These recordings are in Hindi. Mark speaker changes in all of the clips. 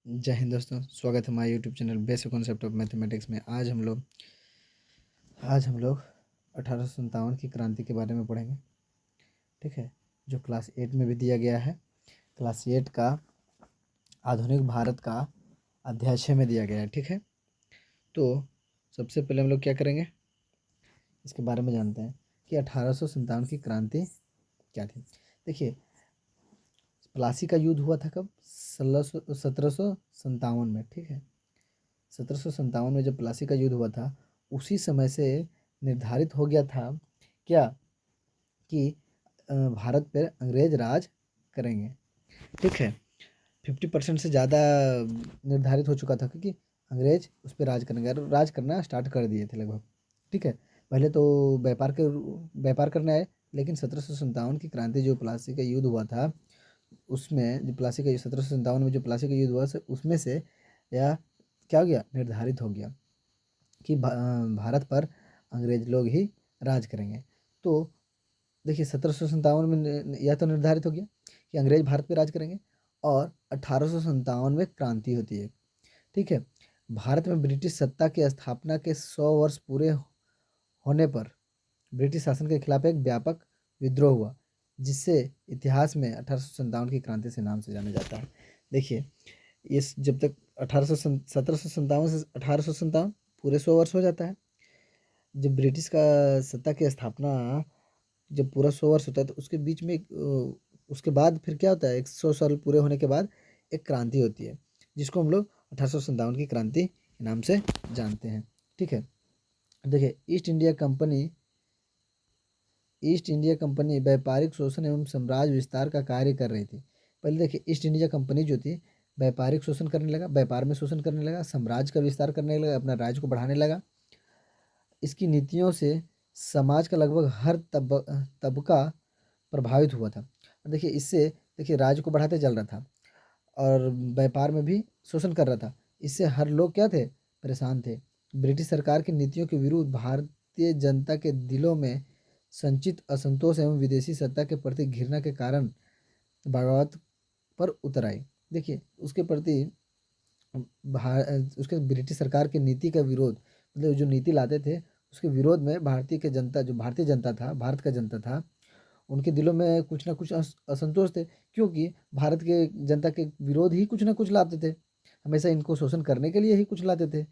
Speaker 1: जय हिंद दोस्तों, स्वागत है हमारे YouTube channel basic concept of mathematics में। आज हम लोग 1857 की क्रांति के बारे में पढ़ेंगे। ठीक है, जो क्लास 8 में भी दिया गया है। क्लास 8 का आधुनिक भारत का अध्याय 6 में दिया गया है। ठीक है, तो सबसे पहले हम लोग क्या करेंगे, इसके बारे में जानते हैं कि 1857 की क्रांति क्या थी। देखिए, प्लासी का युद्ध हुआ था कब? 1757 में। ठीक है, 1757 में जब प्लासी का युद्ध हुआ था, उसी समय से निर्धारित हो गया था क्या कि भारत पर अंग्रेज राज करेंगे। ठीक है, 50% से ज़्यादा निर्धारित हो चुका था क्योंकि अंग्रेज उस पर राज करेंगे और राज करना स्टार्ट कर दिए थे लगभग। ठीक है, पहले तो व्यापार करने आए, लेकिन 1757 की क्रांति जो प्लासी का युद्ध हुआ था, उसमें जो प्लासी का 1757 में जो प्लासी का युद्ध हुआ उसमें से यह क्या हो गया, निर्धारित हो गया कि भारत पर अंग्रेज लोग ही राज करेंगे। तो देखिए, 1757 में यह तो निर्धारित हो गया कि अंग्रेज भारत पर राज करेंगे, और 1857 में क्रांति होती है। ठीक है, भारत में ब्रिटिश सत्ता की स्थापना के 100 वर्ष पूरे होने पर ब्रिटिश शासन के खिलाफ एक व्यापक विद्रोह हुआ, जिससे इतिहास में 1857 की क्रांति से नाम से जाना जाता है। देखिए, इस जब तक 1757 से 1857 पूरे 100 वर्ष हो जाता है। जब ब्रिटिश का सत्ता की स्थापना जब पूरा 100 वर्ष होता है, तो उसके बीच में उसके बाद फिर क्या होता है, 100 साल पूरे होने के बाद एक क्रांति होती है, जिसको हम लोग 1857 की क्रांति के नाम से जानते हैं। ठीक है, देखिए, ईस्ट इंडिया कंपनी व्यापारिक शोषण एवं साम्राज्य विस्तार का कार्य कर रही थी। पहले देखिए, ईस्ट इंडिया कंपनी जो थी, व्यापारिक शोषण करने लगा, व्यापार में शोषण करने लगा, साम्राज्य का विस्तार करने लगा, अपना राज्य को बढ़ाने लगा। इसकी नीतियों से समाज का लगभग हर तबका प्रभावित हुआ था। और देखिए, इससे देखिए राज्य को बढ़ाते चल रहा था और व्यापार में भी शोषण कर रहा था। इससे हर लोग क्या थे, परेशान थे। ब्रिटिश सरकार की नीतियों के विरुद्ध भारतीय जनता के दिलों में संचित असंतोष एवं विदेशी सत्ता के प्रति घृणा के कारण बगावत पर उतर आई। देखिए, उसके प्रति उसके ब्रिटिश सरकार की नीति का विरोध, मतलब जो नीति लाते थे उसके विरोध में भारतीय जनता था, भारत का जनता था, उनके दिलों में कुछ ना कुछ असंतोष थे, क्योंकि भारत के जनता के विरोध ही कुछ ना कुछ लाते थे, हमेशा इनको शोषण करने के लिए ही कुछ लाते थे।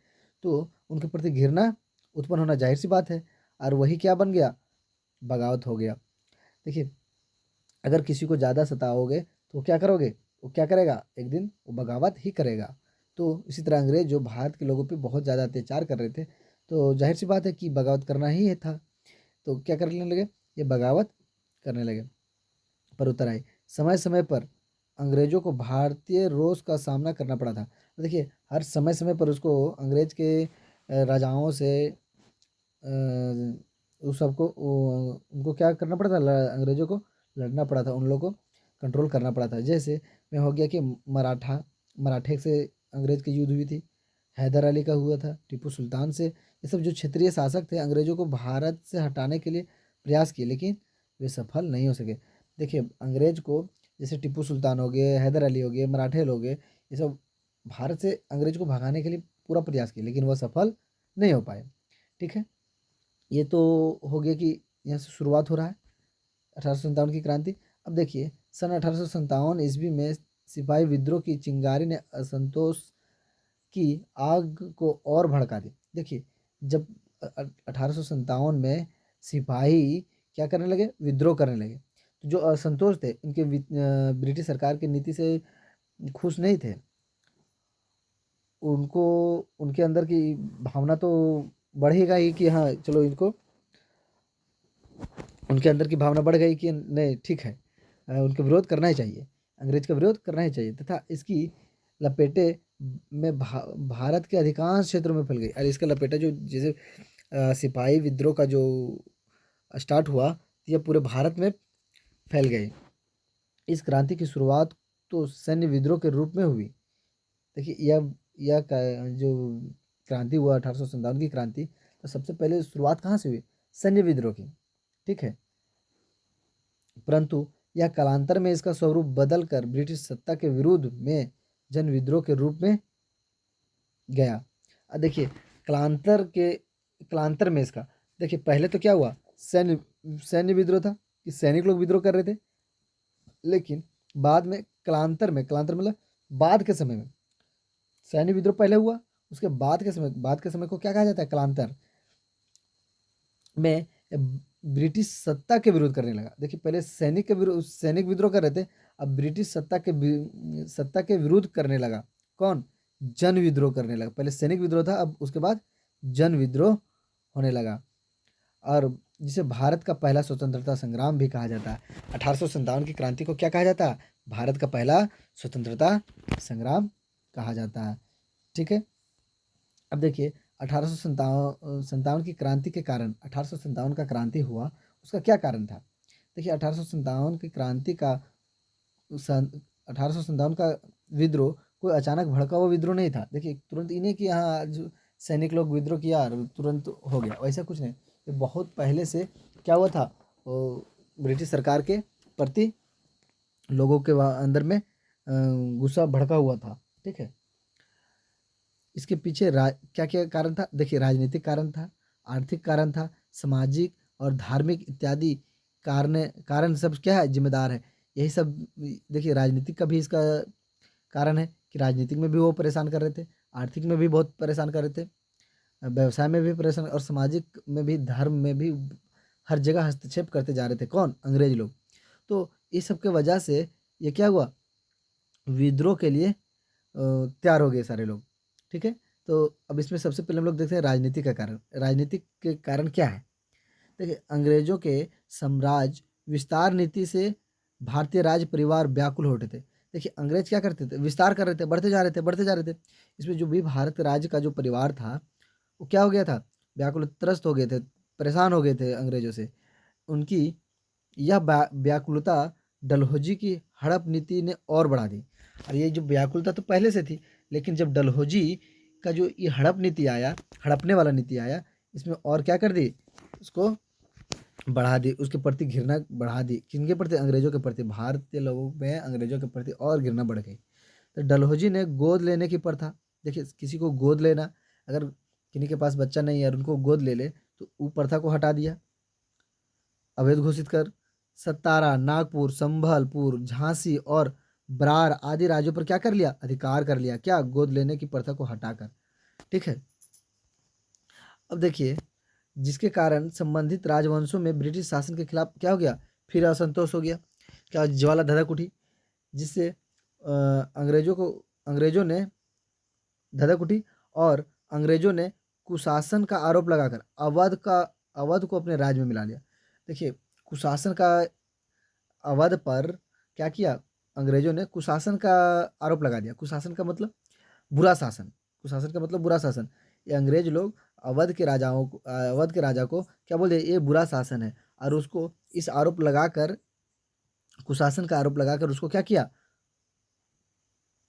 Speaker 1: तो उनके प्रति घृणा उत्पन्न होना जाहिर सी बात है, और वही क्या बन गया, बगावत हो गया। देखिए, अगर किसी को ज़्यादा सताओगे तो क्या करोगे, वो क्या करेगा, एक दिन वो बगावत ही करेगा। तो इसी तरह अंग्रेज जो भारत के लोगों पे बहुत ज़्यादा अत्याचार कर रहे थे, तो जाहिर सी बात है कि बगावत करना ही है था। तो क्या करने लगे, ये बगावत करने लगे पर उतर आए। समय समय पर अंग्रेजों को भारतीय रोष का सामना करना पड़ा था। तो देखिए, हर समय समय पर उसको अंग्रेज के राजाओं से उस सबको उनको क्या करना पड़ा था, अंग्रेजों को लड़ना पड़ा था, उन लोगों को कंट्रोल करना पड़ा था। जैसे में हो गया कि मराठे से अंग्रेज की युद्ध हुई थी, हैदर अली का हुआ था टीपू सुल्तान से। ये सब जो क्षेत्रीय शासक थे, अंग्रेजों को भारत से हटाने के लिए प्रयास किए, लेकिन वे सफल नहीं हो सके। देखिए, अंग्रेज को जैसे टीपू सुल्तान हो गए, हैदर अली हो गए, मराठे लोग गए, ये सब भारत से अंग्रेज को भगाने के लिए पूरा प्रयास किए, लेकिन वह सफल नहीं हो पाए। ठीक है, ये तो हो गया कि यहाँ से शुरुआत हो रहा है 1857 की क्रांति। अब देखिए, सन 1857 ईस्वी में सिपाही विद्रोह की चिंगारी ने असंतोष की आग को और भड़का दी। देखिए, जब 1857 में सिपाही क्या करने लगे, विद्रोह करने लगे, तो जो असंतोष थे इनके ब्रिटिश सरकार की नीति से खुश नहीं थे, उनको उनके अंदर की भावना तो बढ़ेगा ही कि हाँ चलो इनको, उनके अंदर की भावना बढ़ गई कि नहीं ठीक है, उनका विरोध करना ही चाहिए, अंग्रेज का विरोध करना ही चाहिए, तथा इसकी लपेटे में भारत के अधिकांश क्षेत्रों में फैल गई। और इसका लपेटा जो जैसे सिपाही विद्रोह का जो स्टार्ट हुआ, यह पूरे भारत में फैल गई। इस क्रांति की शुरुआत तो सैन्य विद्रोह के रूप में हुई। देखिए, जो क्रांति हुआ 1857 की क्रांति, तो सबसे पहले शुरुआत कहाँ से हुई, सैन्य विद्रोह की। ठीक है, परंतु यह कालांतर में इसका स्वरूप बदल कर ब्रिटिश सत्ता के विरुद्ध में जन विद्रोह के रूप में गया। अब देखिए कालांतर में इसका देखिए पहले तो क्या हुआ, सैन्य सैन्य विद्रोह था कि सैनिक लोग विद्रोह कर रहे थे, लेकिन बाद में कालांतर मतलब बाद के समय में सैन्य विद्रोह पहले हुआ, उसके बाद के समय को क्या कहा जाता है, कालांतर में ब्रिटिश सत्ता के विरोध करने लगा। देखिए पहले सैनिक विद्रोह कर रहे थे, अब ब्रिटिश सत्ता के विरोध करने लगा। कौन? जन विद्रोह करने लगा। पहले सैनिक विद्रोह था, अब उसके बाद जन विद्रोह होने लगा, और जिसे भारत का पहला स्वतंत्रता संग्राम भी कहा जाता है। 1857 की क्रांति को क्या कहा जाता है? भारत का पहला स्वतंत्रता संग्राम कहा जाता है। ठीक है। अब देखिए 1857 की क्रांति के कारण, 1857 का क्रांति हुआ, उसका क्या कारण था? देखिए 1857 की क्रांति का 1857 का विद्रोह कोई अचानक भड़का हुआ विद्रोह नहीं था। देखिए तुरंत इन्हें कि हाँ जो सैनिक लोग विद्रोह किया और तुरंत हो गया, वैसा कुछ नहीं। ये बहुत पहले से क्या हुआ था, वो ब्रिटिश सरकार के प्रति लोगों के अंदर में गुस्सा भड़का हुआ था। ठीक है। इसके पीछे क्या क्या कारण था? देखिए राजनीतिक कारण था, आर्थिक कारण था, सामाजिक और धार्मिक इत्यादि कारण सब क्या है, जिम्मेदार है। यही सब देखिए राजनीतिक का भी इसका कारण है कि राजनीतिक में भी वो परेशान कर रहे थे, आर्थिक में भी बहुत परेशान कर रहे थे, व्यवसाय में भी परेशान, और सामाजिक में भी, धर्म में भी, हर जगह हस्तक्षेप करते जा रहे थे। कौन? अंग्रेज लोग। तो इस सब के वजह से ये क्या हुआ, विद्रोह के लिए तैयार हो गए सारे लोग। ठीक है। तो अब इसमें सबसे पहले हम लोग देखते हैं राजनीति का कारण। राजनीतिक के कारण क्या है? देखिए अंग्रेजों के साम्राज्य विस्तार नीति से भारतीय राज परिवार व्याकुल हो उठे थे। देखिए अंग्रेज क्या करते थे, विस्तार कर रहे थे, बढ़ते जा रहे थे। इसमें जो भी भारत राज्य का जो परिवार था वो क्या हो गया था, व्याकुल त्रस्त हो गए थे, परेशान हो गए थे अंग्रेजों से। उनकी यह व्याकुलता डलहौजी की हड़प नीति ने और बढ़ा दी। और ये जो व्याकुलता तो पहले से थी, लेकिन जब डलहौजी का जो ये हड़पने वाला नीति आया, इसमें और क्या कर दी, उसको बढ़ा दी, उसके प्रति घृणा बढ़ा दी। किनके प्रति? अंग्रेजों के प्रति। भारतीय लोगों में अंग्रेजों के प्रति और घृणा बढ़ गई। तो डलहौजी ने गोद लेने की प्रथा, देखिए किसी को गोद लेना, अगर किन्हीं के पास बच्चा नहीं है और उनको गोद ले ले, तो वो प्रथा को हटा दिया, अवैध घोषित कर सतारा, नागपुर, संभलपुर, झांसी और बरार आदि राज्यों पर क्या कर लिया, अधिकार कर लिया। क्या? गोद लेने की प्रथा को हटाकर। ठीक है। अब देखिए जिसके कारण संबंधित राजवंशों में ब्रिटिश शासन के खिलाफ क्या हो गया, फिर असंतोष हो गया। क्या? ज्वाला धधक उठी, जिससे अंग्रेजों ने धधक उठी, और अंग्रेजों ने कुशासन का आरोप लगाकर अवध को अपने राज्य में मिला लिया। देखिए कुशासन का अवध पर क्या किया, अंग्रेजों ने कुशासन का आरोप लगा दिया। कुशासन का मतलब बुरा शासन, कुशासन का मतलब बुरा शासन। ये अंग्रेज लोग अवध के राजा को क्या बोल दिया, ये बुरा शासन है, और उसको इस आरोप लगाकर, कुशासन का आरोप लगाकर उसको क्या किया,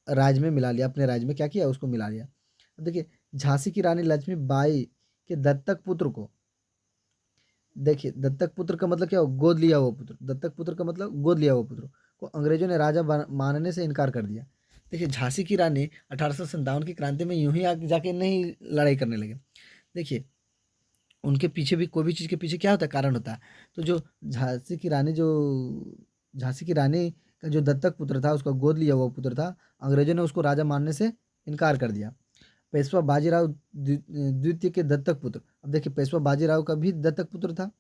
Speaker 1: राज्य में मिला लिया, अपने राज्य में क्या किया, उसको मिला लिया। अब देखिए झांसी की रानी लक्ष्मीबाई के दत्तक पुत्र को, देखिए दत्तक पुत्र का मतलब क्या हो, गोद लिया हुआ पुत्र। दत्तक पुत्र का मतलब गोद लिया हुआ पुत्र को अंग्रेजों ने राजा मानने से इनकार कर दिया। देखिए झांसी की रानी 1857 की क्रांति में यूं ही आगे जाके नहीं लड़ाई करने लगे। देखिए उनके पीछे भी, कोई भी चीज़ के पीछे क्या होता है, कारण होता है। तो जो झांसी की रानी का जो दत्तक पुत्र था, उसका गोद लिया हुआ पुत्र था, अंग्रेजों ने उसको राजा मानने से इनकार कर दिया। पेशवा बाजीराव द्वितीय के दत्तक पुत्र, अब देखिए पेशवा बाजीराव का भी दत्तक पुत्र था,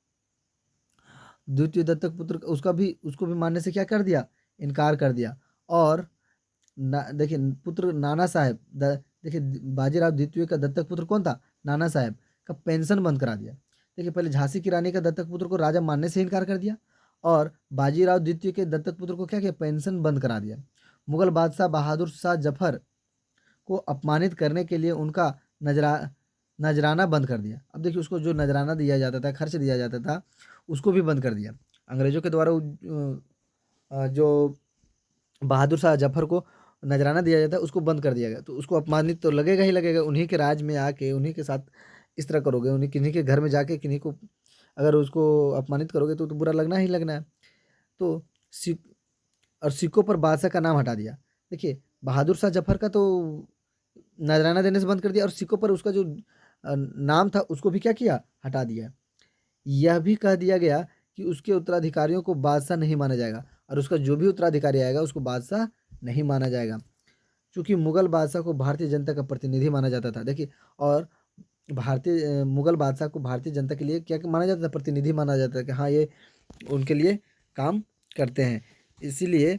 Speaker 1: द्वितीय दत्तक पुत्र उसको भी मानने से क्या कर दिया, इनकार कर दिया। और देखिए पुत्र नाना साहेब, देखिए बाजीराव द्वितीय का दत्तक पुत्र कौन था, नाना साहेब का पेंशन बंद करा दिया। देखिए पहले झांसी की रानी का दत्तक पुत्र को राजा मानने से इनकार कर दिया, और बाजीराव द्वितीय के दत्तक पुत्र को क्या किया, पेंशन बंद करा दिया। मुगल बादशाह बहादुर शाह जफर को अपमानित करने के लिए उनका नजराना बंद कर दिया। अब देखिए उसको जो नजराना दिया जाता था, खर्च दिया जाता था, उसको भी बंद कर दिया अंग्रेजों के द्वारा। जो बहादुर शाह जफर को नजराना दिया जाता है, उसको बंद कर दिया गया। तो उसको अपमानित तो लगेगा ही लगेगा, उन्हीं के राज में आके उन्हीं के साथ इस तरह करोगे, उन्हीं किन्हीं के घर में जाके किन्हीं को अगर उसको अपमानित करोगे तो बुरा लगना ही लगना है। तो सिख और सिखों पर बादशाह का नाम हटा दिया। देखिए बहादुर शाह जफर का तो नजराना देने से बंद कर दिया, और सिखों पर उसका जो नाम था उसको भी क्या किया, हटा दिया। यह भी कह दिया गया कि उसके उत्तराधिकारियों को बादशाह नहीं माना जाएगा, और उसका जो भी उत्तराधिकारी आएगा उसको बादशाह नहीं माना जाएगा। क्योंकि मुगल बादशाह को भारतीय जनता का प्रतिनिधि माना जाता था, देखिए। और मुगल बादशाह को भारतीय जनता के लिए क्या माना जाता था, प्रतिनिधि माना जाता था, कि हाँ ये उनके लिए काम करते हैं। इसीलिए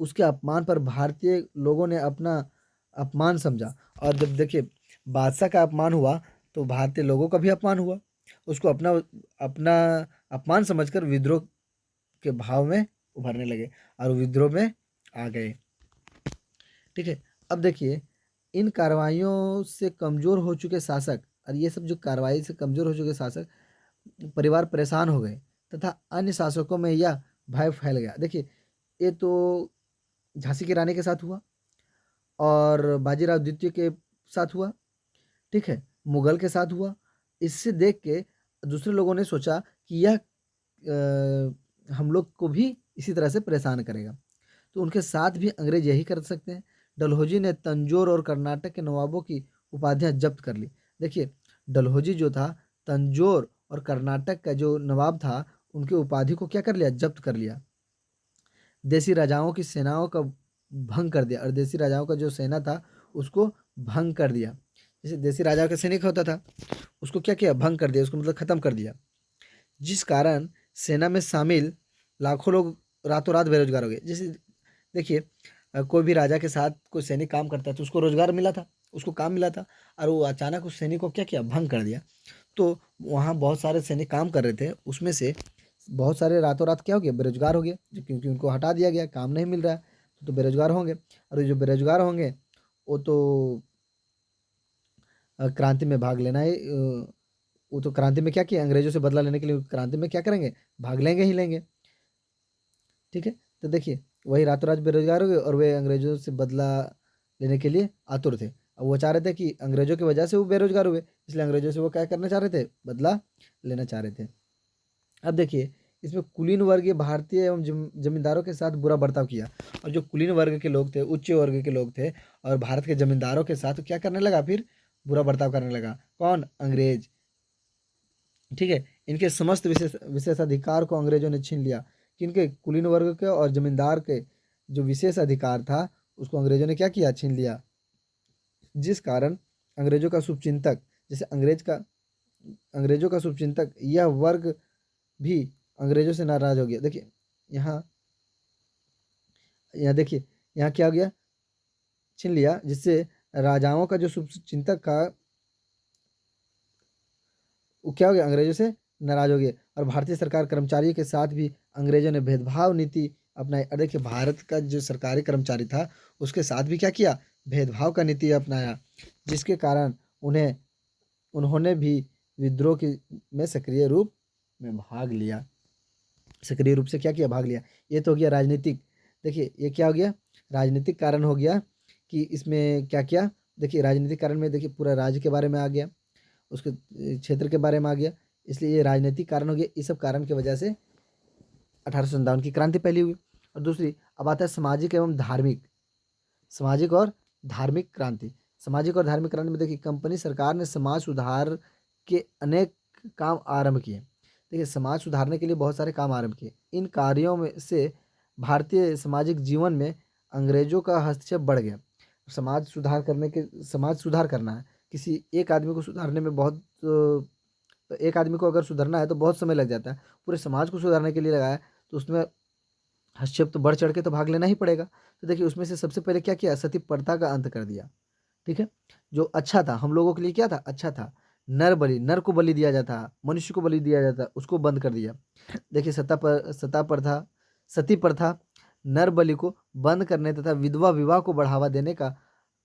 Speaker 1: उसके अपमान पर भारतीय लोगों ने अपना अपमान समझा। और जब देखिए बादशाह का अपमान हुआ तो भारतीय लोगों का भी अपमान हुआ, उसको अपना अपना अपमान समझकर विद्रोह के भाव में उभरने लगे और विद्रोह में आ गए। ठीक है। अब देखिए इन कार्रवाइयों से कमजोर हो चुके शासक, और ये सब जो कार्रवाई से कमजोर हो चुके शासक परिवार परेशान हो गए, तथा अन्य शासकों में यह भय फैल गया। देखिए ये तो झांसी की रानी के साथ हुआ, और बाजीराव द्वितीय के साथ हुआ, ठीक है, मुगल के साथ हुआ। इससे देख के दूसरे लोगों ने सोचा कि यह हम लोग को भी इसी तरह से परेशान करेगा, तो उनके साथ भी अंग्रेज यही कर सकते हैं। डलहौजी ने तंजौर और कर्नाटक के नवाबों की उपाधियां जब्त कर ली। देखिए डलहौजी जो था, तंजौर और कर्नाटक का जो नवाब था, उनकी उपाधि को क्या कर लिया, जब्त कर लिया। देसी राजाओं की सेनाओं का भंग कर दिया, और देसी राजाओं का जो सेना था उसको भंग कर दिया। जैसे देसी राजाओं का सैनिक होता था उसको क्या किया, भंग कर दिया, उसको मतलब खत्म कर दिया। जिस कारण सेना में शामिल लाखों लोग रातों रात बेरोजगार हो गए। जैसे देखिए कोई भी राजा के साथ कोई सैनिक काम करता है तो उसको रोजगार मिला था, उसको काम मिला था, और वो अचानक उस सैनिक को क्या किया, भंग कर दिया। तो वहाँ बहुत सारे सैनिक काम कर रहे थे, उसमें से बहुत सारे रातों रात क्या हो गया, बेरोजगार हो गया, क्योंकि उनको हटा दिया गया, काम नहीं मिल रहा है, तो बेरोजगार होंगे। और ये जो बेरोजगार होंगे वो तो क्रांति में भाग लेना है। वो तो क्रांति में क्या किया, अंग्रेजों से बदला लेने के लिए क्रांति में क्या करेंगे, भाग लेंगे ही लेंगे। ठीक है। तो देखिए वही रातों रात बेरोजगार हो गए, और वे अंग्रेजों से बदला लेने के लिए आतुर थे। अब वो चाह रहे थे कि अंग्रेजों की वजह से वो बेरोजगार हुए, इसलिए अंग्रेजों से वो क्या करना चाह रहे थे, बदला लेना चाह रहे थे। अब देखिए इसमें कुलीन वर्गीय भारतीय एवं जमींदारों के साथ बुरा बर्ताव किया। और जो कुलीन वर्ग के लोग थे, उच्च वर्ग के लोग थे, और भारत के जमींदारों के साथ क्या करने लगा, फिर बुरा बर्ताव करने लगा। कौन, अंग्रेज। ठीक है। इनके समस्त विशेषाधिकार को अंग्रेजों ने छीन लिया। किनके, कुलीन वर्ग के और जमींदार के जो विशेष अधिकार था उसको अंग्रेजों ने क्या किया, छीन लिया। जिस कारण अंग्रेजों का शुभचिंतक, जैसे अंग्रेजों का शुभचिंतक यह वर्ग भी अंग्रेजों से नाराज हो गया। देखिए यहाँ यहाँ देखिए यहाँ क्या हो गया, छीन लिया, जिससे राजाओं का जो शुभचिंतक था वो क्या हो गया, अंग्रेजों से नाराज हो गए। और भारतीय सरकार कर्मचारियों के साथ भी अंग्रेजों ने भेदभाव नीति अपनाई। और देखिए भारत का जो सरकारी कर्मचारी था उसके साथ भी क्या किया, भेदभाव का नीति अपनाया, जिसके कारण उन्होंने भी विद्रोह की में सक्रिय रूप में भाग लिया। सक्रिय रूप से क्या किया, भाग लिया। ये तो हो गया राजनीतिक। देखिए ये क्या हो गया, राजनीतिक कारण हो गया कि इसमें क्या किया। देखिए राजनीतिक कारण में देखिए पूरा राज्य के बारे में आ गया, उसके क्षेत्र के बारे में आ गया, इसलिए ये राजनीतिक कारण हो गया। इस सब कारण की वजह से 1857 की क्रांति पहली हुई। और दूसरी अब आता है सामाजिक एवं धार्मिक, सामाजिक और धार्मिक क्रांति। सामाजिक और धार्मिक क्रांति में देखिए कंपनी सरकार ने समाज सुधार के अनेक काम आरंभ किए। देखिए समाज सुधारने के लिए बहुत सारे काम आरंभ किए। इन कार्यों में से भारतीय सामाजिक जीवन में अंग्रेजों का हस्तक्षेप बढ़ गया। समाज सुधार करना है, किसी एक आदमी को सुधारने में एक आदमी को अगर सुधरना है तो बहुत समय लग जाता है, पूरे समाज को सुधारने के लिए लगाया तो उसमें हस्तक्षेप तो बढ़ चढ़ के तो भाग लेना ही पड़ेगा। तो देखिए उसमें से सबसे पहले क्या किया, सती प्रथा का अंत कर दिया। ठीक है। जो अच्छा था हम लोगों के लिए, क्या था, अच्छा था, नर को बलि दिया जाता, मनुष्य को बलि दिया जाता, उसको बंद कर दिया। देखिए सता प्रथा, सती प्रथा, नर बलि को बंद करने तथा विधवा विवाह को बढ़ावा देने का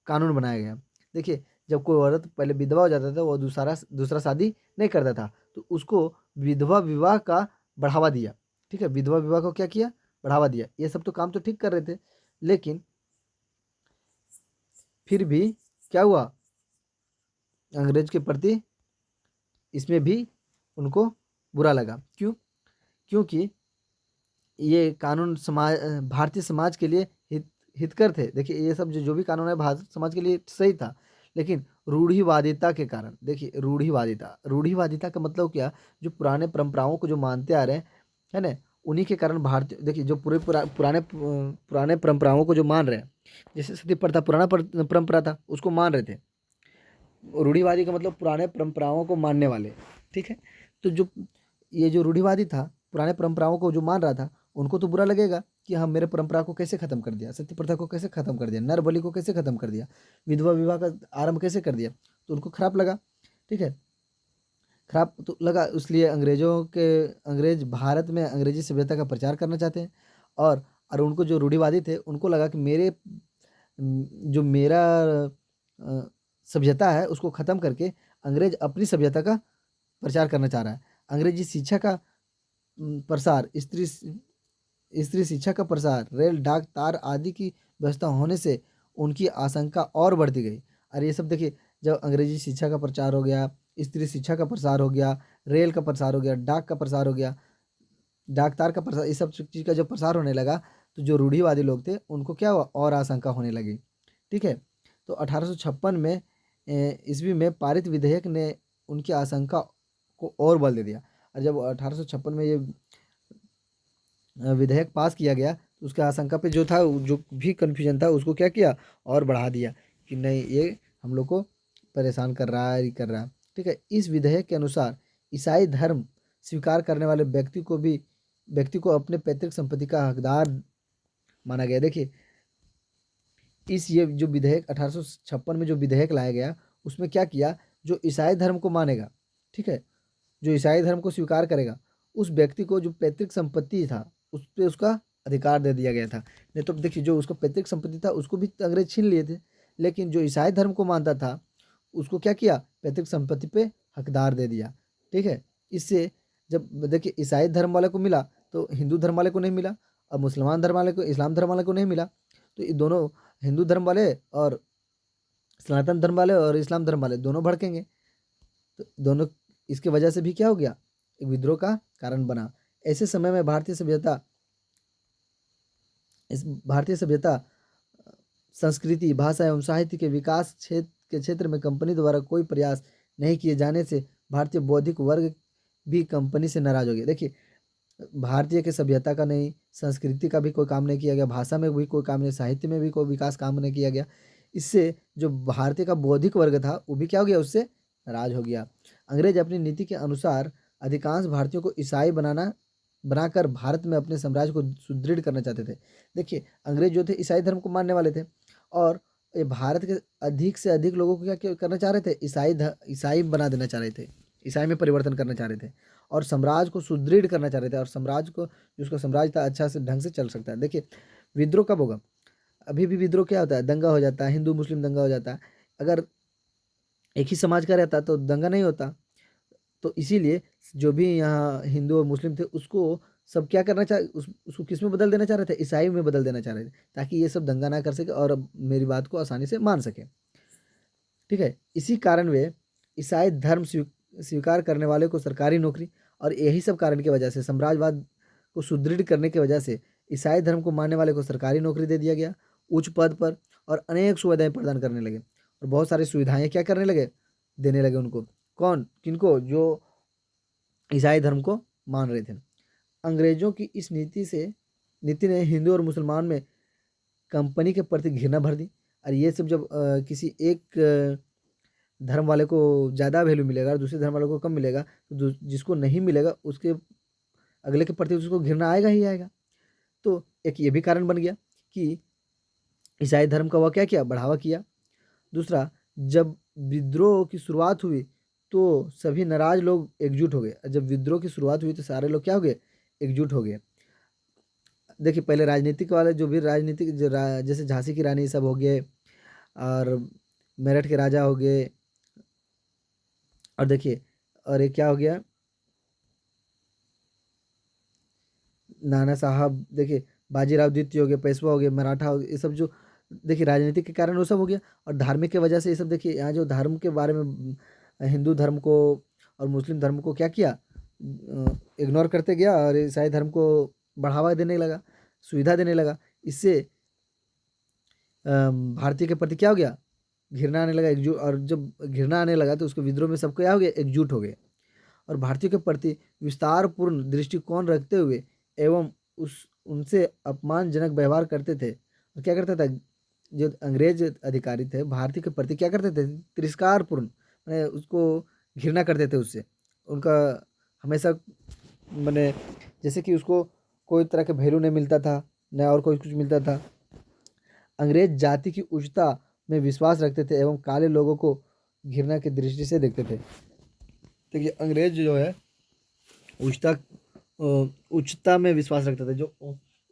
Speaker 1: कानून बनाया गया। देखिए जब कोई औरत पहले विधवा हो जाता था वो दूसरा दूसरा शादी नहीं करता था, तो उसको विधवा विवाह का बढ़ावा दिया। ठीक है, विधवा विवाह को क्या किया, बढ़ावा दिया। ये सब तो काम तो ठीक कर रहे थे, लेकिन फिर भी क्या हुआ, अंग्रेज के प्रति इसमें भी उनको बुरा लगा। क्यों, क्योंकि ये कानून भारतीय समाज के लिए हितकर थे। देखिए ये सब जो भी कानून है भारत समाज के लिए सही था, लेकिन रूढ़िवादिता के कारण, देखिए रूढ़िवादिता का मतलब क्या, जो पुराने परंपराओं को जो मानते आ रहे हैं, है ना, उन्हीं के कारण भारतीय, देखिए जो पुराने परंपराओं को जो मान रहे हैं, जैसे सती प्रथा पुराना परंपरा था, उसको मान रहे थे। रूढ़िवादी का मतलब पुराने परंपराओं को मानने वाले, ठीक है। तो जो ये जो रूढ़िवादी था, पुराने परंपराओं को जो मान रहा था, उनको तो बुरा लगेगा कि हम मेरे परंपरा को कैसे खत्म कर दिया, सती प्रथा को कैसे खत्म कर दिया, नर बलि को कैसे खत्म कर दिया, विधवा विवाह का आरंभ कैसे कर दिया, तो उनको खराब लगा, ठीक है। खराब तो लगा, इसलिए अंग्रेज भारत में अंग्रेजी सभ्यता का प्रचार करना चाहते हैं। और उनको जो रूढ़िवादी थे, उनको लगा कि जो मेरा अ, सभ्यता है उसको खत्म करके अंग्रेज अपनी सभ्यता का प्रचार करना चाह रहा है। अंग्रेजी शिक्षा का प्रसार, स्त्री शिक्षा का प्रसार, रेल, डाक, तार आदि की व्यवस्था होने से उनकी आशंका और बढ़ती गई। और ये सब देखिए, जब अंग्रेजी शिक्षा का प्रचार हो गया, स्त्री शिक्षा का प्रसार हो गया, रेल का प्रसार हो गया, डाक का प्रसार हो गया, डाक तार का प्रसार, ये सब चीज़ का जब प्रसार होने लगा, तो जो रूढ़िवादी लोग थे उनको क्या हुआ, और आशंका होने लगी, ठीक है। तो 1856 में ईस्वी में पारित विधेयक ने उनकी आशंका को और बल दे दिया। और जब 1856 में ये विधेयक पास किया गया, तो उसके आशंका पे जो था, जो भी कन्फ्यूजन था, उसको क्या किया, और बढ़ा दिया कि नहीं, ये हम लोग को परेशान कर रहा है, ये कर रहा है, ठीक है। इस विधेयक के अनुसार ईसाई धर्म स्वीकार करने वाले व्यक्ति को अपने पैतृक संपत्ति का हकदार माना गया। देखिए ये जो विधेयक 1856 में जो विधेयक लाया गया, उसमें क्या किया, जो ईसाई धर्म को मानेगा, ठीक है, जो ईसाई धर्म को स्वीकार करेगा, उस व्यक्ति को जो पैतृक संपत्ति था, उस पे उसका अधिकार दे दिया गया था। नहीं तो देखिए, जो उसको पैतृक संपत्ति था उसको भी अंग्रेज छीन लिए थे, लेकिन जो ईसाई धर्म को मानता था, उसको क्या किया, पैतृक संपत्ति पे हकदार दे दिया, ठीक है। इससे जब देखिए ईसाई धर्म वाले को मिला, तो हिंदू धर्म वाले को नहीं मिला, और मुसलमान धर्म वाले को, इस्लाम धर्म वाले को नहीं मिला। तो ये दोनों, हिंदू धर्म वाले और सनातन धर्म वाले और इस्लाम धर्म वाले दोनों भड़केंगे। तो दोनों, इसके वजह से भी क्या हो गया, एक विद्रोह का कारण बना। ऐसे समय में भारतीय सभ्यता, संस्कृति, भाषा एवं साहित्य के विकास क्षेत्र में कंपनी द्वारा कोई प्रयास नहीं किए जाने से भारतीय बौद्धिक वर्ग भी कंपनी से नाराज हो गया। देखिए भारतीय के सभ्यता का नहीं, संस्कृति का भी कोई काम नहीं किया गया, भाषा में भी कोई काम नहीं, साहित्य में भी कोई विकास काम नहीं किया गया। इससे जो भारतीय का बौद्धिक वर्ग था, वो भी क्या हो गया, उससे नाराज हो गया। अंग्रेज अपनी नीति के अनुसार अधिकांश भारतीयों को ईसाई बनाकर भारत में अपने साम्राज्य को सुदृढ़ करना चाहते थे। देखिए अंग्रेज जो थे ईसाई धर्म को मानने वाले थे, और ये भारत के अधिक से अधिक लोगों को क्या करना चाह रहे थे, ईसाई बना देना चाह रहे थे, ईसाई में परिवर्तन करना चाह रहे थे, और साम्राज्य को सुदृढ़ करना चाह रहे थे, और साम्राज्य को, जो उसका साम्राज्य था, अच्छा से ढंग से चल सकता है। देखिए विद्रोह कब होगा, अभी भी विद्रोह क्या होता है, दंगा हो जाता है, हिंदू मुस्लिम दंगा हो जाता है। अगर एक ही समाज का रहता तो दंगा नहीं होता। तो इसीलिए जो भी यहाँ हिंदू और मुस्लिम थे, उसको सब क्या करना चाह उसको किस में बदल देना चाह रहे थे, ईसाई में बदल देना चाह रहे थे, ताकि ये सब दंगा ना कर सके और मेरी बात को आसानी से मान सके, ठीक है। इसी कारण वे ईसाई धर्म स्वीकार करने वाले को सरकारी नौकरी, और यही सब कारण की वजह से, साम्राज्यवाद को सुदृढ़ करने की वजह से ईसाई धर्म को मानने वाले को सरकारी नौकरी दे दिया गया, उच्च पद पर, और अनेक सुविधाएं प्रदान करने लगे, और बहुत सारी सुविधाएं क्या करने लगे, देने लगे उनको। कौन, किनको, जो ईसाई धर्म को मान रहे थे। अंग्रेजों की इस नीति ने हिंदू और मुसलमान में कंपनी के प्रति घृणा भर दी। और ये सब जब किसी एक धर्म वाले को ज़्यादा वैल्यू मिलेगा और दूसरे धर्म वाले को कम मिलेगा, तो जिसको नहीं मिलेगा उसके अगले के प्रति उसको घृणा आएगा ही आएगा। तो एक ये भी कारण बन गया कि ईसाई धर्म का वह क्या किया, बढ़ावा किया। दूसरा, जब विद्रोह की शुरुआत हुई, तो सभी नाराज लोग एकजुट हो गए। जब विद्रोह की शुरुआत हुई तो सारे लोग क्या हो गए, एकजुट हो गए। देखिए पहले राजनीतिक वाले, जो भी राजनीतिक जैसे झांसी की रानी सब हो गए, और मेरठ के राजा हो गए, और देखिए, और एक क्या हो गया, नाना साहब, देखिए बाजीराव द्वितीय हो गए, पेशवा हो गए, मराठा हो गए, ये सब जो देखिए राजनीतिक के कारण वो सब हो गया। और धार्मिक के वजह से ये सब, देखिए यहाँ जो धर्म के बारे में, हिंदू धर्म को और मुस्लिम धर्म को क्या किया, इग्नोर करते गया, और ईसाई धर्म को बढ़ावा देने लगा, सुविधा देने लगा। इससे भारतीय के प्रति क्या हो गया, घृणा आने लगा, एकजुट। और जब घृणा आने लगा तो उसके विद्रोह में सबको क्या हो गया, एकजुट हो गए। और भारतीयों के प्रति विस्तारपूर्ण दृष्टिकोण रखते हुए एवं उस उनसे अपमानजनक व्यवहार करते थे। और क्या करता था, जो अंग्रेज अधिकारी थे भारतीय के प्रति क्या करते थे, तिरस्कारपूर्ण, मैंने उसको घृणा करते थे उससे। उनका हमेशा मैंने, जैसे कि उसको कोई तरह के वैल्यू नहीं मिलता था, न और कोई कुछ मिलता था। अंग्रेज जाति की उच्चता में विश्वास रखते थे एवं काले लोगों को घृणा की दृष्टि से देखते थे। देखिए अंग्रेज जो है उच्चता उच्चता में विश्वास रखते थे। जो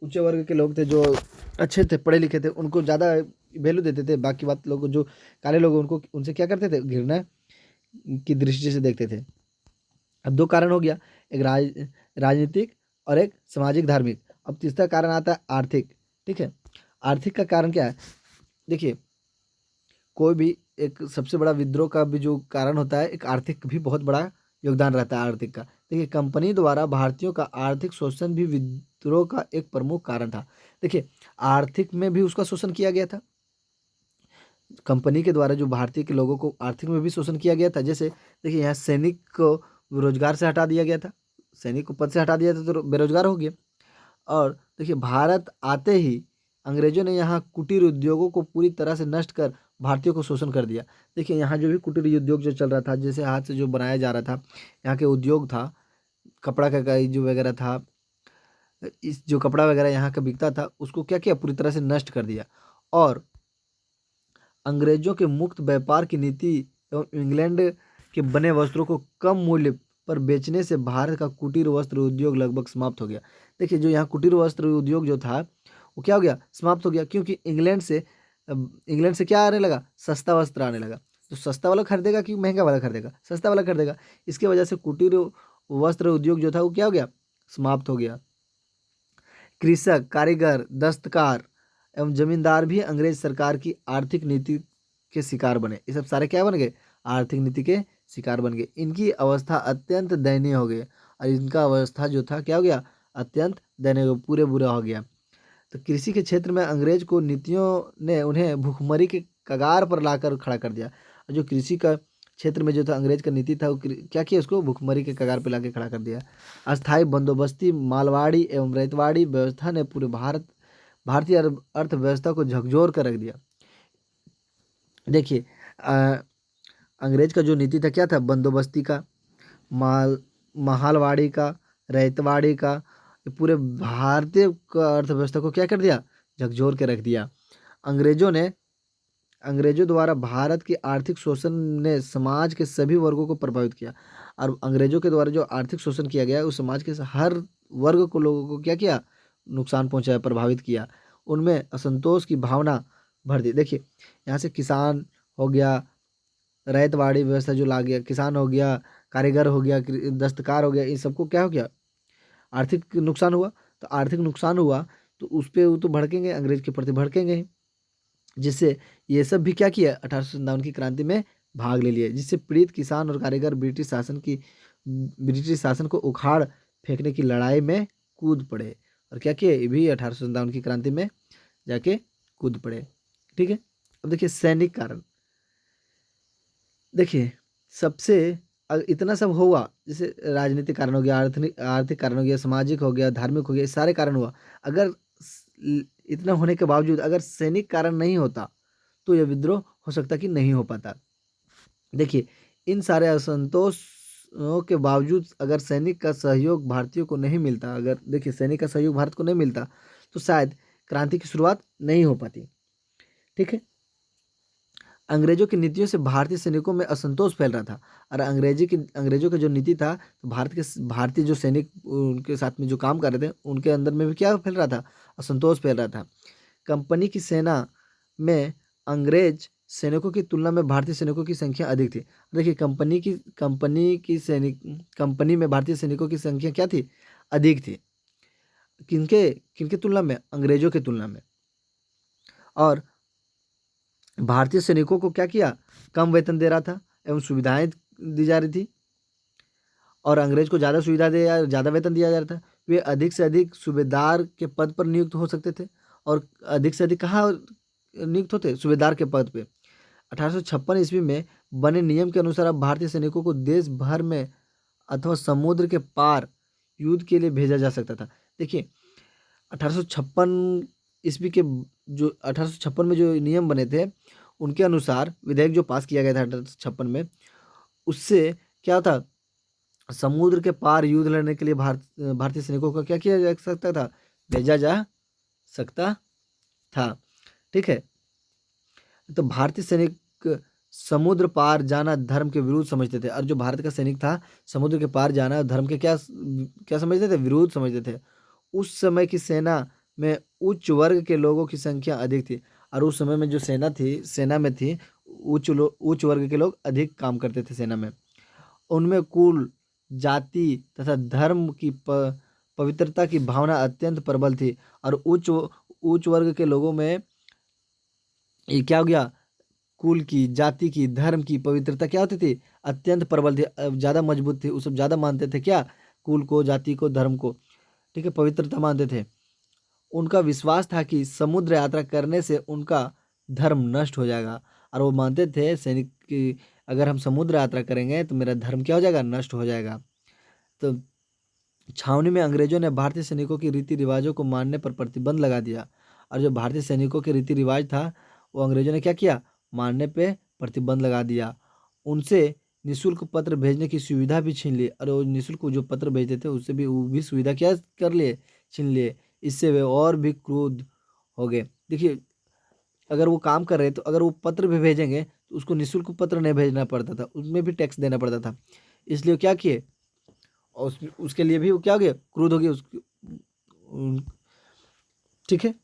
Speaker 1: ऊंचे वर्ग के लोग थे, जो अच्छे थे, पढ़े लिखे थे, उनको ज़्यादा वैल्यू देते थे। बाकी बात लोग जो काले लोग उनको उनसे क्या करते थे, घृणा की दृष्टि से देखते थे। अब दो कारण हो गया, एक राजनीतिक और एक सामाजिक धार्मिक। अब तीसरा कारण आता है आर्थिक। ठीक है, आर्थिक का कारण क्या है, देखिए कोई भी एक सबसे बड़ा विद्रोह का भी जो कारण होता है, एक आर्थिक भी बहुत बड़ा योगदान रहता है आर्थिक का। देखिए कंपनी द्वारा भारतीयों का आर्थिक शोषण भी विद्रोह का एक प्रमुख कारण था। देखिए आर्थिक में भी उसका शोषण किया गया था, कंपनी के द्वारा जो भारतीय के लोगों को आर्थिक में भी शोषण किया गया था। जैसे देखिए यहाँ सैनिक को रोजगार से हटा दिया गया था, सैनिक को पद से हटा दिया था तो बेरोजगार हो गया। और देखिए भारत आते ही अंग्रेजों ने यहाँ कुटीर उद्योगों को पूरी तरह से नष्ट कर भारतीयों को शोषण कर दिया। देखिए यहाँ जो भी कुटीर उद्योग जो चल रहा था, जैसे हाथ से जो बनाया जा रहा था, यहाँ के उद्योग था, कपड़ा का जो वगैरह था, इस जो कपड़ा वगैरह यहाँ का बिकता था, उसको क्या किया, पूरी तरह से नष्ट कर दिया। और अंग्रेजों के मुक्त व्यापार की नीति एवं इंग्लैंड के बने वस्त्रों को कम मूल्य पर बेचने से भारत का कुटीर वस्त्र उद्योग लगभग समाप्त हो गया। देखिए जो यहाँ कुटीर वस्त्र उद्योग जो था वो क्या हो गया, समाप्त हो गया, क्योंकि इंग्लैंड से क्या आने लगा, सस्ता वस्त्र आने लगा। तो सस्ता वाला खरीदेगा कि महंगा वाला खरीदेगा, सस्ता वाला खरीदेगा। इसके वजह से कुटीर वस्त्र उद्योग जो था वो क्या हो गया, समाप्त हो गया। कृषक, कारीगर, दस्तकार एवं जमींदार भी अंग्रेज सरकार की आर्थिक नीति के शिकार बने। ये सब सारे क्या बन गए, आर्थिक नीति के शिकार बन गए। इनकी अवस्था अत्यंत दयनीय हो गई और इनका अवस्था जो था क्या हो गया, अत्यंत दयनीय हो गया, पूरे बुरा हो गया। तो कृषि के क्षेत्र में अंग्रेज को नीतियों ने उन्हें भुखमरी के कगार पर लाकर खड़ा कर दिया। और जो कृषि का क्षेत्र में जो था अंग्रेज का नीति था, वो क्या किया, उसको भुखमरी के कगार पर लाके खड़ा कर दिया। अस्थायी बंदोबस्ती मालवाड़ी एवं रैतवाड़ी व्यवस्था ने पूरे भारतीय अर्थव्यवस्था को झकझोर कर रख दिया। देखिए अंग्रेज का जो नीति था क्या था, बंदोबस्ती का, माल महालवाड़ी का, रैतवाड़ी का, ये पूरे भारतीय का अर्थव्यवस्था को क्या कर दिया, झकझोर के रख दिया। अंग्रेजों ने अंग्रेजों द्वारा भारत की आर्थिक शोषण ने समाज के सभी वर्गों को प्रभावित किया। और अंग्रेजों के द्वारा जो आर्थिक शोषण किया गया उस समाज के हर वर्ग को, लोगों को क्या किया, नुकसान पहुंचाया, प्रभावित किया। उनमें असंतोष की भावना भर दी। देखिए यहाँ से किसान हो गया, रैतवाड़ी व्यवस्था जो ला गया, किसान हो गया, कारीगर हो गया, दस्तकार हो गया, इन सबको क्या हो गया, आर्थिक नुकसान हुआ। तो आर्थिक नुकसान हुआ तो उस पर वो तो भड़केंगे, अंग्रेज के प्रति भड़केंगे ही। जिससे ये सब भी क्या किया, 1857 की क्रांति में भाग ले लिए, जिससे पीड़ित किसान और कारीगर ब्रिटिश शासन को उखाड़ फेंकने की लड़ाई में कूद पड़े। और क्या किए, ये भी 1857 की क्रांति में जाके कूद पड़े। ठीक है, अब देखिए सैनिक कारण। देखिए सबसे इतना सब हुआ, जैसे राजनीतिक कारण हो गया, आर्थिक आर्थिक कारण हो गया, सामाजिक हो गया, धार्मिक हो गया, ये सारे कारण हुआ। अगर इतना होने के बावजूद अगर सैनिक कारण नहीं होता तो यह विद्रोह हो सकता कि नहीं हो पाता। देखिए इन सारे असंतोषों के बावजूद अगर सैनिक का सहयोग भारतीयों को नहीं मिलता, अगर देखिए सैनिक का सहयोग भारत को नहीं मिलता तो शायद क्रांति की शुरुआत नहीं हो पाती। ठीक है, अंग्रेजों की नीतियों से भारतीय सैनिकों में असंतोष फैल रहा था। और अंग्रेजों का जो नीति था, तो भारतीय जो सैनिक उनके साथ में जो काम कर रहे थे उनके अंदर में भी क्या फैल रहा था, असंतोष फैल रहा था। कंपनी की सेना में अंग्रेज सैनिकों की तुलना में भारतीय सैनिकों की संख्या अधिक थी। देखिए कंपनी में भारतीय सैनिकों की संख्या क्या थी, अधिक थी। किनके किनके तुलना में, अंग्रेजों की तुलना में। और भारतीय सैनिकों को क्या किया, कम वेतन दे रहा था एवं सुविधाएं दी जा रही थी। और अंग्रेज को ज़्यादा सुविधा दे या ज़्यादा वेतन दिया जा रहा था। वे अधिक से अधिक सूबेदार के पद पर नियुक्त हो सकते थे। और अधिक से अधिक कहाँ नियुक्त होते सूबेदार के पद पे। 1856 ईस्वी में बने नियम के अनुसार अब भारतीय सैनिकों को देश भर में अथवा समुद्र के पार युद्ध के लिए भेजा जा सकता था। देखिए 1856 ईस्वी के जो 1856 में जो नियम बने थे उनके अनुसार विधेयक जो पास किया गया था 1856 में, उससे क्या था, समुद्र के पार युद्ध लड़ने के लिए भारतीय सैनिकों का क्या किया जा सकता था, भेजा जा सकता था। ठीक है, तो भारतीय सैनिक समुद्र पार जाना धर्म के विरुद्ध समझते थे, और जो भारत का सैनिक था समुद्र के पार जाना धर्म के क्या क्या समझते थे, विरुद्ध समझते थे। उस समय की सेना में उच्च वर्ग के लोगों की संख्या अधिक थी, और उस समय में जो सेना में थी उच्च वर्ग के लोग अधिक काम करते थे सेना में। उनमें कुल, जाति तथा धर्म की पवित्रता की भावना अत्यंत प्रबल थी, और उच्च वर्ग के लोगों में ये क्या हो गया, कुल की, जाति की, धर्म की पवित्रता क्या होती थी, अत्यंत प्रबल थी, ज़्यादा मजबूत थी। वो सब ज़्यादा मानते थे क्या, कुल को, जाति को, धर्म को, ठीक है, पवित्रता मानते थे। उनका विश्वास था कि समुद्र यात्रा करने से उनका धर्म नष्ट हो जाएगा, और वो मानते थे सैनिक की अगर हम समुद्र यात्रा करेंगे तो मेरा धर्म क्या हो जाएगा, नष्ट हो जाएगा। तो छावनी में अंग्रेजों ने भारतीय सैनिकों की रीति रिवाजों को मानने पर प्रतिबंध लगा दिया, और जो भारतीय सैनिकों के रीति रिवाज था वो अंग्रेजों ने क्या किया, मानने पे प्रतिबंध लगा दिया। उनसे निःशुल्क पत्र भेजने की सुविधा भी छीन ली, और वो निःशुल्क जो पत्र भेजते थे उससे भी वो भी सुविधा क्या कर लिए, छीन लिए। इससे वे और भी क्रुद्ध हो गए। देखिए अगर वो काम कर रहे तो अगर वो पत्र भी भेजेंगे तो उसको निःशुल्क पत्र नहीं भेजना पड़ता था, उसमें भी टैक्स देना पड़ता था। इसलिए वो क्या किए, और उसके लिए भी वो क्या हो गया, क्रुद्ध हो गया ठीक है।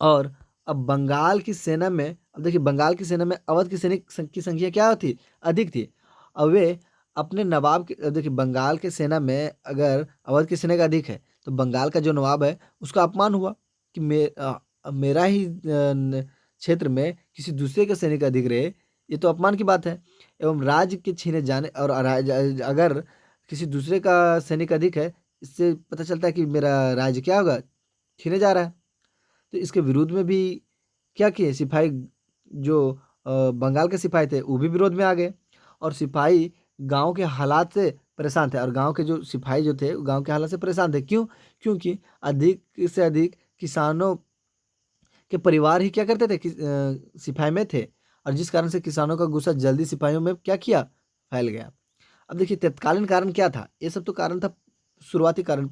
Speaker 1: और अब बंगाल की सेना में, अब देखिए बंगाल की सेना में अवध की सैनिक की संख्या क्या थी, अधिक थी। अब वे अपने नवाब के, अब देखिए बंगाल के सेना में अगर अवध की सेना का अधिक है तो बंगाल का जो नवाब है उसका अपमान हुआ कि मेरा ही क्षेत्र में किसी दूसरे का सैनिक अधिक रहे, ये तो अपमान की बात है। एवं राज्य के छीने जाने, और अगर किसी दूसरे का सैनिक अधिक है, इससे पता चलता है कि मेरा राज्य क्या होगा, छीने जा रहा है। तो इसके विरोध में भी क्या किए सिपाही, जो बंगाल के सिपाही थे वो भी विरोध में आ गए, और सिपाही गांव के हालात से परेशान थे, और गांव के जो सिपाही जो थे गांव के हालात से परेशान थे। क्यों, क्योंकि अधिक से अधिक किसानों के परिवार ही क्या करते थे कि सिपाही में थे, और जिस कारण से किसानों का गुस्सा जल्दी सिपाहियों में क्या किया, फैल गया। अब देखिए तत्कालीन कारण क्या था, ये सब तो कारण था, शुरुआती कारण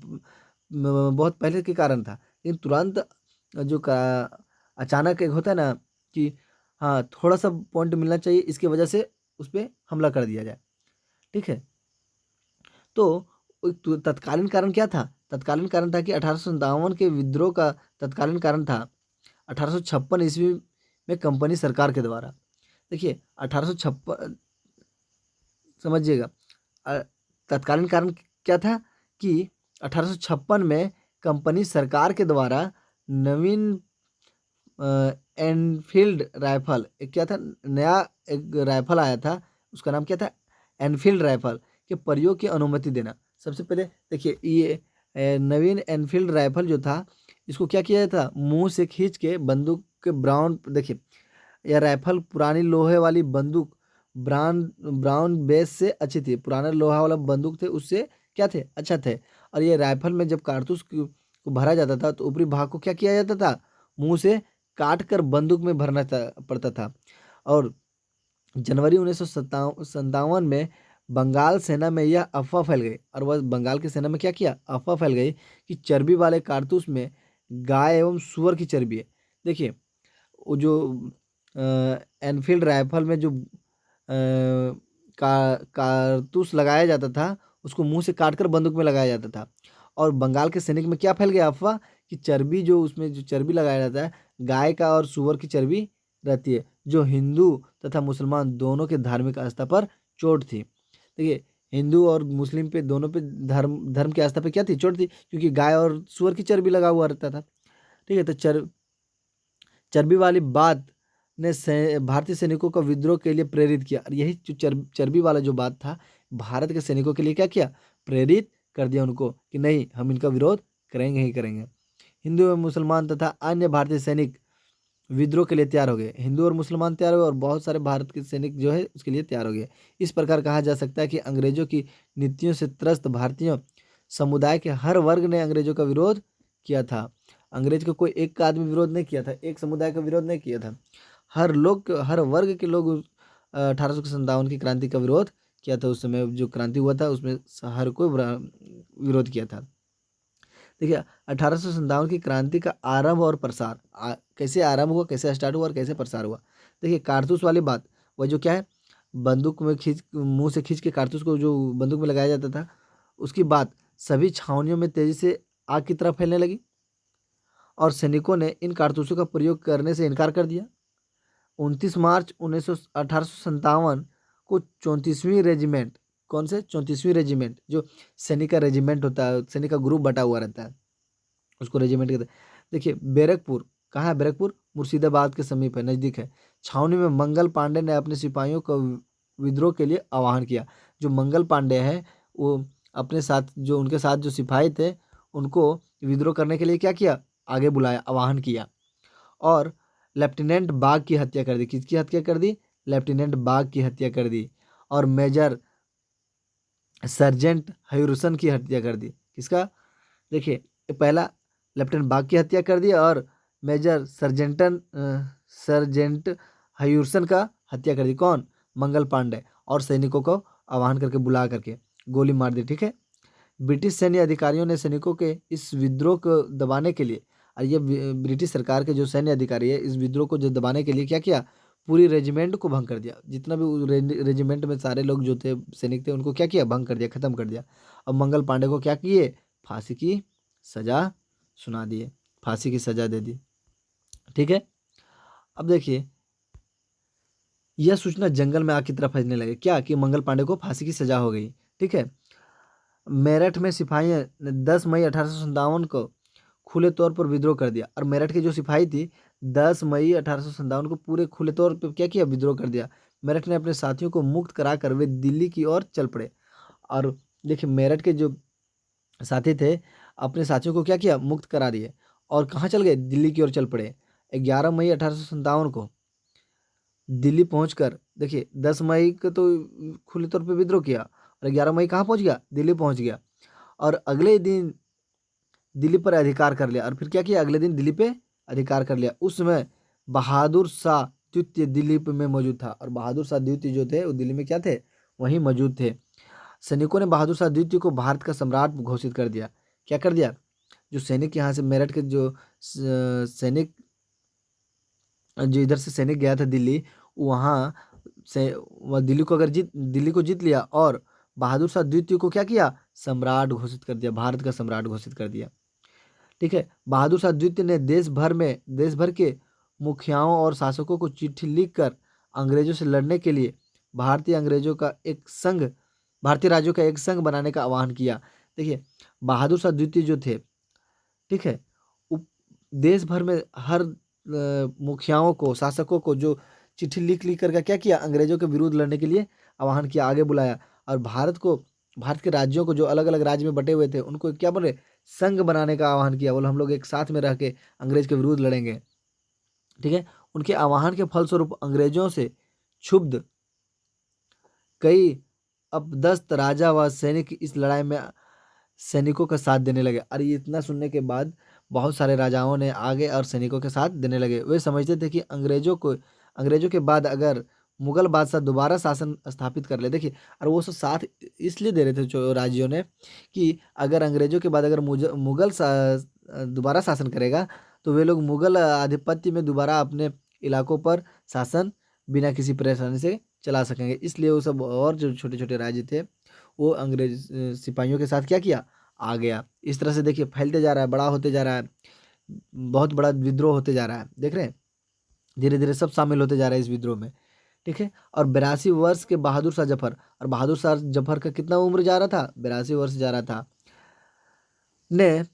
Speaker 1: बहुत पहले के कारण था, लेकिन तुरंत जो अचानक एक होता है ना कि हाँ थोड़ा सा पॉइंट मिलना चाहिए, इसकी वजह से उस पर हमला कर दिया जाए। ठीक है, तो तत्कालीन कारण क्या था, तत्कालीन कारण था कि 1857 के विद्रोह का तत्कालीन कारण था 1856 ईस्वी में कंपनी सरकार के द्वारा। देखिए 1856, समझिएगा, अ, तत्कालीन कारण क्या था कि 1856 में कंपनी सरकार के द्वारा नवीन एनफील्ड राइफल, एक क्या था, नया एक राइफल आया था, उसका नाम क्या था, एनफील्ड राइफल के प्रयोग की अनुमति देना। सबसे पहले देखिए ये नवीन एनफील्ड राइफल जो था इसको क्या किया था, मुंह से खींच के बंदूक के ब्राउन, देखिए यह राइफल पुरानी लोहे वाली बंदूक ब्राउन ब्राउन बेस से अच्छी थी, पुराना लोहा वाला बंदूक थे उससे क्या थे, अच्छा थे। और ये राइफल में जब कारतूस को भरा जाता था तो ऊपरी भाग को क्या किया जाता था, मुंह से काट कर बंदूक में भरना पड़ता था। और जनवरी 1957 में बंगाल सेना में यह अफवाह फैल गई, और वह बंगाल की सेना में क्या किया, अफवाह फैल गई कि चर्बी वाले कारतूस में गाय एवं सुअर की चर्बी है। देखिए वो जो एनफील्ड राइफल में जो कारतूस लगाया जाता था उसको मुंह से काट कर बंदूक में लगाया जाता था, और बंगाल के सैनिक में क्या फैल गया अफवाह कि चर्बी, जो उसमें जो चर्बी लगाया जाता है गाय का और सुअर की चर्बी रहती है, जो हिंदू तथा मुसलमान दोनों के धार्मिक आस्था पर चोट थी। देखिए हिंदू और मुस्लिम पे दोनों पे धर्म धर्म की आस्था पे क्या थी, चोट थी, क्योंकि गाय और सुअर की चर्बी लगा हुआ रहता था। ठीक है, तो चर्बी वाली बात ने भारतीय सैनिकों को विद्रोह के लिए प्रेरित किया, और यही जो चर्बी वाला जो बात था भारत के सैनिकों के लिए क्या किया, प्रेरित कर दिया उनको कि नहीं हम इनका विरोध करेंगे ही करेंगे। हिंदू एवं मुसलमान तथा अन्य भारतीय सैनिक विद्रोह के लिए तैयार हो गए। हिंदू और मुसलमान तैयार हुए और बहुत सारे भारत के सैनिक जो है उसके लिए तैयार हो गए। इस प्रकार कहा जा सकता है कि अंग्रेजों की नीतियों से त्रस्त भारतीय समुदाय के हर वर्ग ने अंग्रेजों का विरोध किया था। अंग्रेज का कोई एक का आदमी विरोध नहीं किया था, एक समुदाय का विरोध नहीं किया था, हर लोग, हर वर्ग के लोग 1857 की क्रांति का विरोध किया था। उस समय जो क्रांति हुआ था उसमें हर कोई विरोध किया था। देखिए 1857 की क्रांति का आरंभ और प्रसार, कैसे आरंभ हुआ, कैसे स्टार्ट हुआ और कैसे प्रसार हुआ। देखिए कारतूस वाली बात, वह जो क्या है, बंदूक में खींच, मुंह से खींच के कारतूस को जो बंदूक में लगाया जाता था, उसकी बात सभी छावनियों में तेजी से आग की तरह फैलने लगी और सैनिकों ने इन कारतूसों का प्रयोग करने से इनकार कर दिया। 29 मार्च 1857 को 34वीं रेजिमेंट, कौन से 34वीं रेजिमेंट, जो सैनिक का रेजिमेंट होता है, सैनिक का ग्रुप बटा हुआ रहता है, उसको रेजिमेंट कहते हैं। देखिए बैरकपुर, कहाँ है बैरकपुर, मुर्शिदाबाद के समीप है, नज़दीक है। छावनी में मंगल पांडे ने अपने सिपाहियों को विद्रोह के लिए आह्वान किया। जो मंगल पांडे हैं वो अपने साथ, जो उनके साथ जो सिपाही थे, उनको विद्रोह करने के लिए क्या किया, आगे बुलाया, आह्वान किया। और लेफ्टिनेंट बाग की हत्या कर दी। किसकी हत्या कर दी, लेफ्टिनेंट बाग की हत्या कर दी। और मेजर सर्जेंट हयूरसन की हत्या कर दी। किसका, देखिए पहला लेफ्टिनेंट बाग की हत्या कर दी और मेजर सर्जेंट हयूरसन का हत्या कर दी। कौन, मंगल पांडे। और सैनिकों को आह्वान करके बुला करके गोली मार दी। ठीक है, ब्रिटिश सैन्य अधिकारियों ने सैनिकों के इस विद्रोह को दबाने के लिए, और ये ब्रिटिश सरकार के जो सैन्य अधिकारी है, इस विद्रोह को जो दबाने के लिए क्या किया, पूरी रेजिमेंट को भंग कर दिया। जितना भी रेजिमेंट में सारे लोग जो थे, सैनिक थे, उनको क्या किया, भंग कर दिया, खत्म कर दिया। अब मंगल पांडे को क्या किए, फांसी की सजा सुना दिए, फांसी की सजा दे दी। ठीक है, अब देखिए यह सूचना जंगल में आग की तरह फैलने लगे, क्या कि मंगल पांडे को फांसी की सजा हो गई। ठीक है, मेरठ में सिपाहियों ने 10 मई 1857 को खुले तौर पर विद्रोह कर दिया। और मेरठ की जो सिपाही थी, 10 मई 1857 को पूरे खुले तौर पर क्या किया, विद्रोह कर दिया। मेरठ ने अपने साथियों को मुक्त कराकर वे दिल्ली की ओर चल पड़े। और देखिए मेरठ के जो साथी थे, अपने साथियों को क्या किया, मुक्त करा दिए और कहाँ चल गए, दिल्ली की ओर चल पड़े। 11 मई 1857 को दिल्ली पहुंचकर, देखिए 10 मई को तो खुले तौर पे विद्रोह किया और 11 मई कहाँ पहुंच गया, दिल्ली पहुंच गया। और अगले दिन दिल्ली पर अधिकार कर लिया। और फिर क्या किया, अगले दिन दिल्ली पे अधिकार कर लिया। उस समय बहादुर शाह द्वितीय दिल्ली में मौजूद था। और बहादुर शाह द्वितीय जो थे वो दिल्ली में क्या थे, वहीं मौजूद थे। सैनिकों ने बहादुर शाह द्वितीय को भारत का सम्राट घोषित कर दिया। क्या कर दिया, जो सैनिक यहाँ से मेरठ के जो सैनिक, जो इधर से सैनिक गया था दिल्ली, वहाँ से वह दिल्ली को जीत लिया और बहादुर शाह द्वितीय को क्या किया, सम्राट घोषित कर दिया, भारत का सम्राट घोषित कर दिया। ठीक है, बहादुर शाह द्वितीय ने देश भर के मुखियाओं और शासकों को चिट्ठी लिखकर अंग्रेजों से लड़ने के लिए भारतीय राज्यों का एक संघ बनाने का आह्वान किया। देखिए बहादुर शाह द्वितीय जो थे, ठीक है, देश भर में हर मुखियाओं को, शासकों को जो चिट्ठी लिख लिख कर क्या किया, अंग्रेजों के विरुद्ध लड़ने के लिए आह्वान किया, आगे बुलाया। और भारत के राज्यों को, जो अलग अलग राज्य में बटे हुए थे, उनको क्या बोले, संघ बनाने का आह्वान किया। बोले हम लोग एक साथ में रह के अंग्रेज के विरुद्ध लड़ेंगे। ठीक है, उनके आह्वान के फलस्वरूप अंग्रेजों से क्षुब्ध कई अपदस्थ राजा व सैनिक इस लड़ाई में सैनिकों का साथ देने लगे। और ये इतना सुनने के बाद बहुत सारे राजाओं ने आगे और सैनिकों के साथ देने लगे। वे समझते थे कि अंग्रेजों के बाद अगर मुगल बादशाह दोबारा शासन स्थापित कर ले, देखिए, और वो सब साथ इसलिए दे रहे थे जो राज्यों ने, कि अगर अंग्रेजों के बाद अगर दोबारा शासन करेगा तो वे लोग मुगल आधिपत्य में दोबारा अपने इलाकों पर शासन बिना किसी परेशानी से चला सकेंगे। इसलिए वो सब और जो छोटे छोटे राज्य थे, वो अंग्रेज सिपाहियों के साथ क्या किया, आ गया। इस तरह से देखिए फैलते जा रहा है, बड़ा होते जा रहा है, बहुत बड़ा विद्रोह होते जा रहा है। देख रहे हैं, धीरे धीरे सब शामिल होते जा रहे हैं इस विद्रोह में। ठीक है, और 82 वर्ष के बहादुर शाह जफर, और बहादुर शाह जफर का कितना उम्र जा रहा था, 82 वर्ष जा रहा था, ने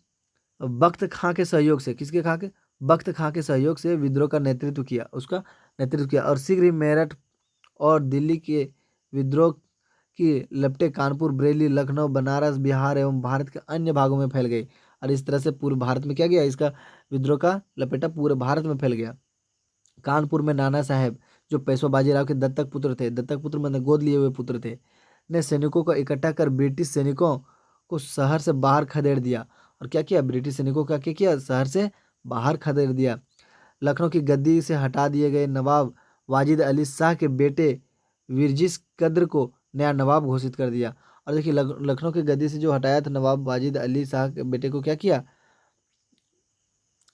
Speaker 1: बख्त खां के सहयोग से, किसके खां के, बख्त खां के सहयोग से विद्रोह का नेतृत्व किया, उसका नेतृत्व किया। और शीघ्र ही मेरठ और दिल्ली के विद्रोह की लपटें कानपुर, बरेली, लखनऊ, बनारस, बिहार एवं भारत के अन्य भागों में फैल गई। और इस तरह से पूरे भारत में क्या गया, इसका विद्रोह का लपेटा पूरे भारत में फैल गया। कानपुर में नाना साहेब, जो पेशवा बाजीराव के दत्तक पुत्र थे, दत्तक पुत्र मतलब गोद लिए हुए पुत्र थे, ने सैनिकों को इकट्ठा कर ब्रिटिश सैनिकों को शहर से बाहर खदेड़ दिया। और क्या किया, ब्रिटिश सैनिकों का क्या किया, शहर से बाहर खदेड़ दिया। लखनऊ की गद्दी से हटा दिए गए नवाब वाजिद अली शाह के बेटे विरजिस कद्र को नया नवाब घोषित कर दिया। और देखिए लखनऊ की गद्दी से जो हटाया था नवाब वाजिद अली शाह के बेटे को क्या किया,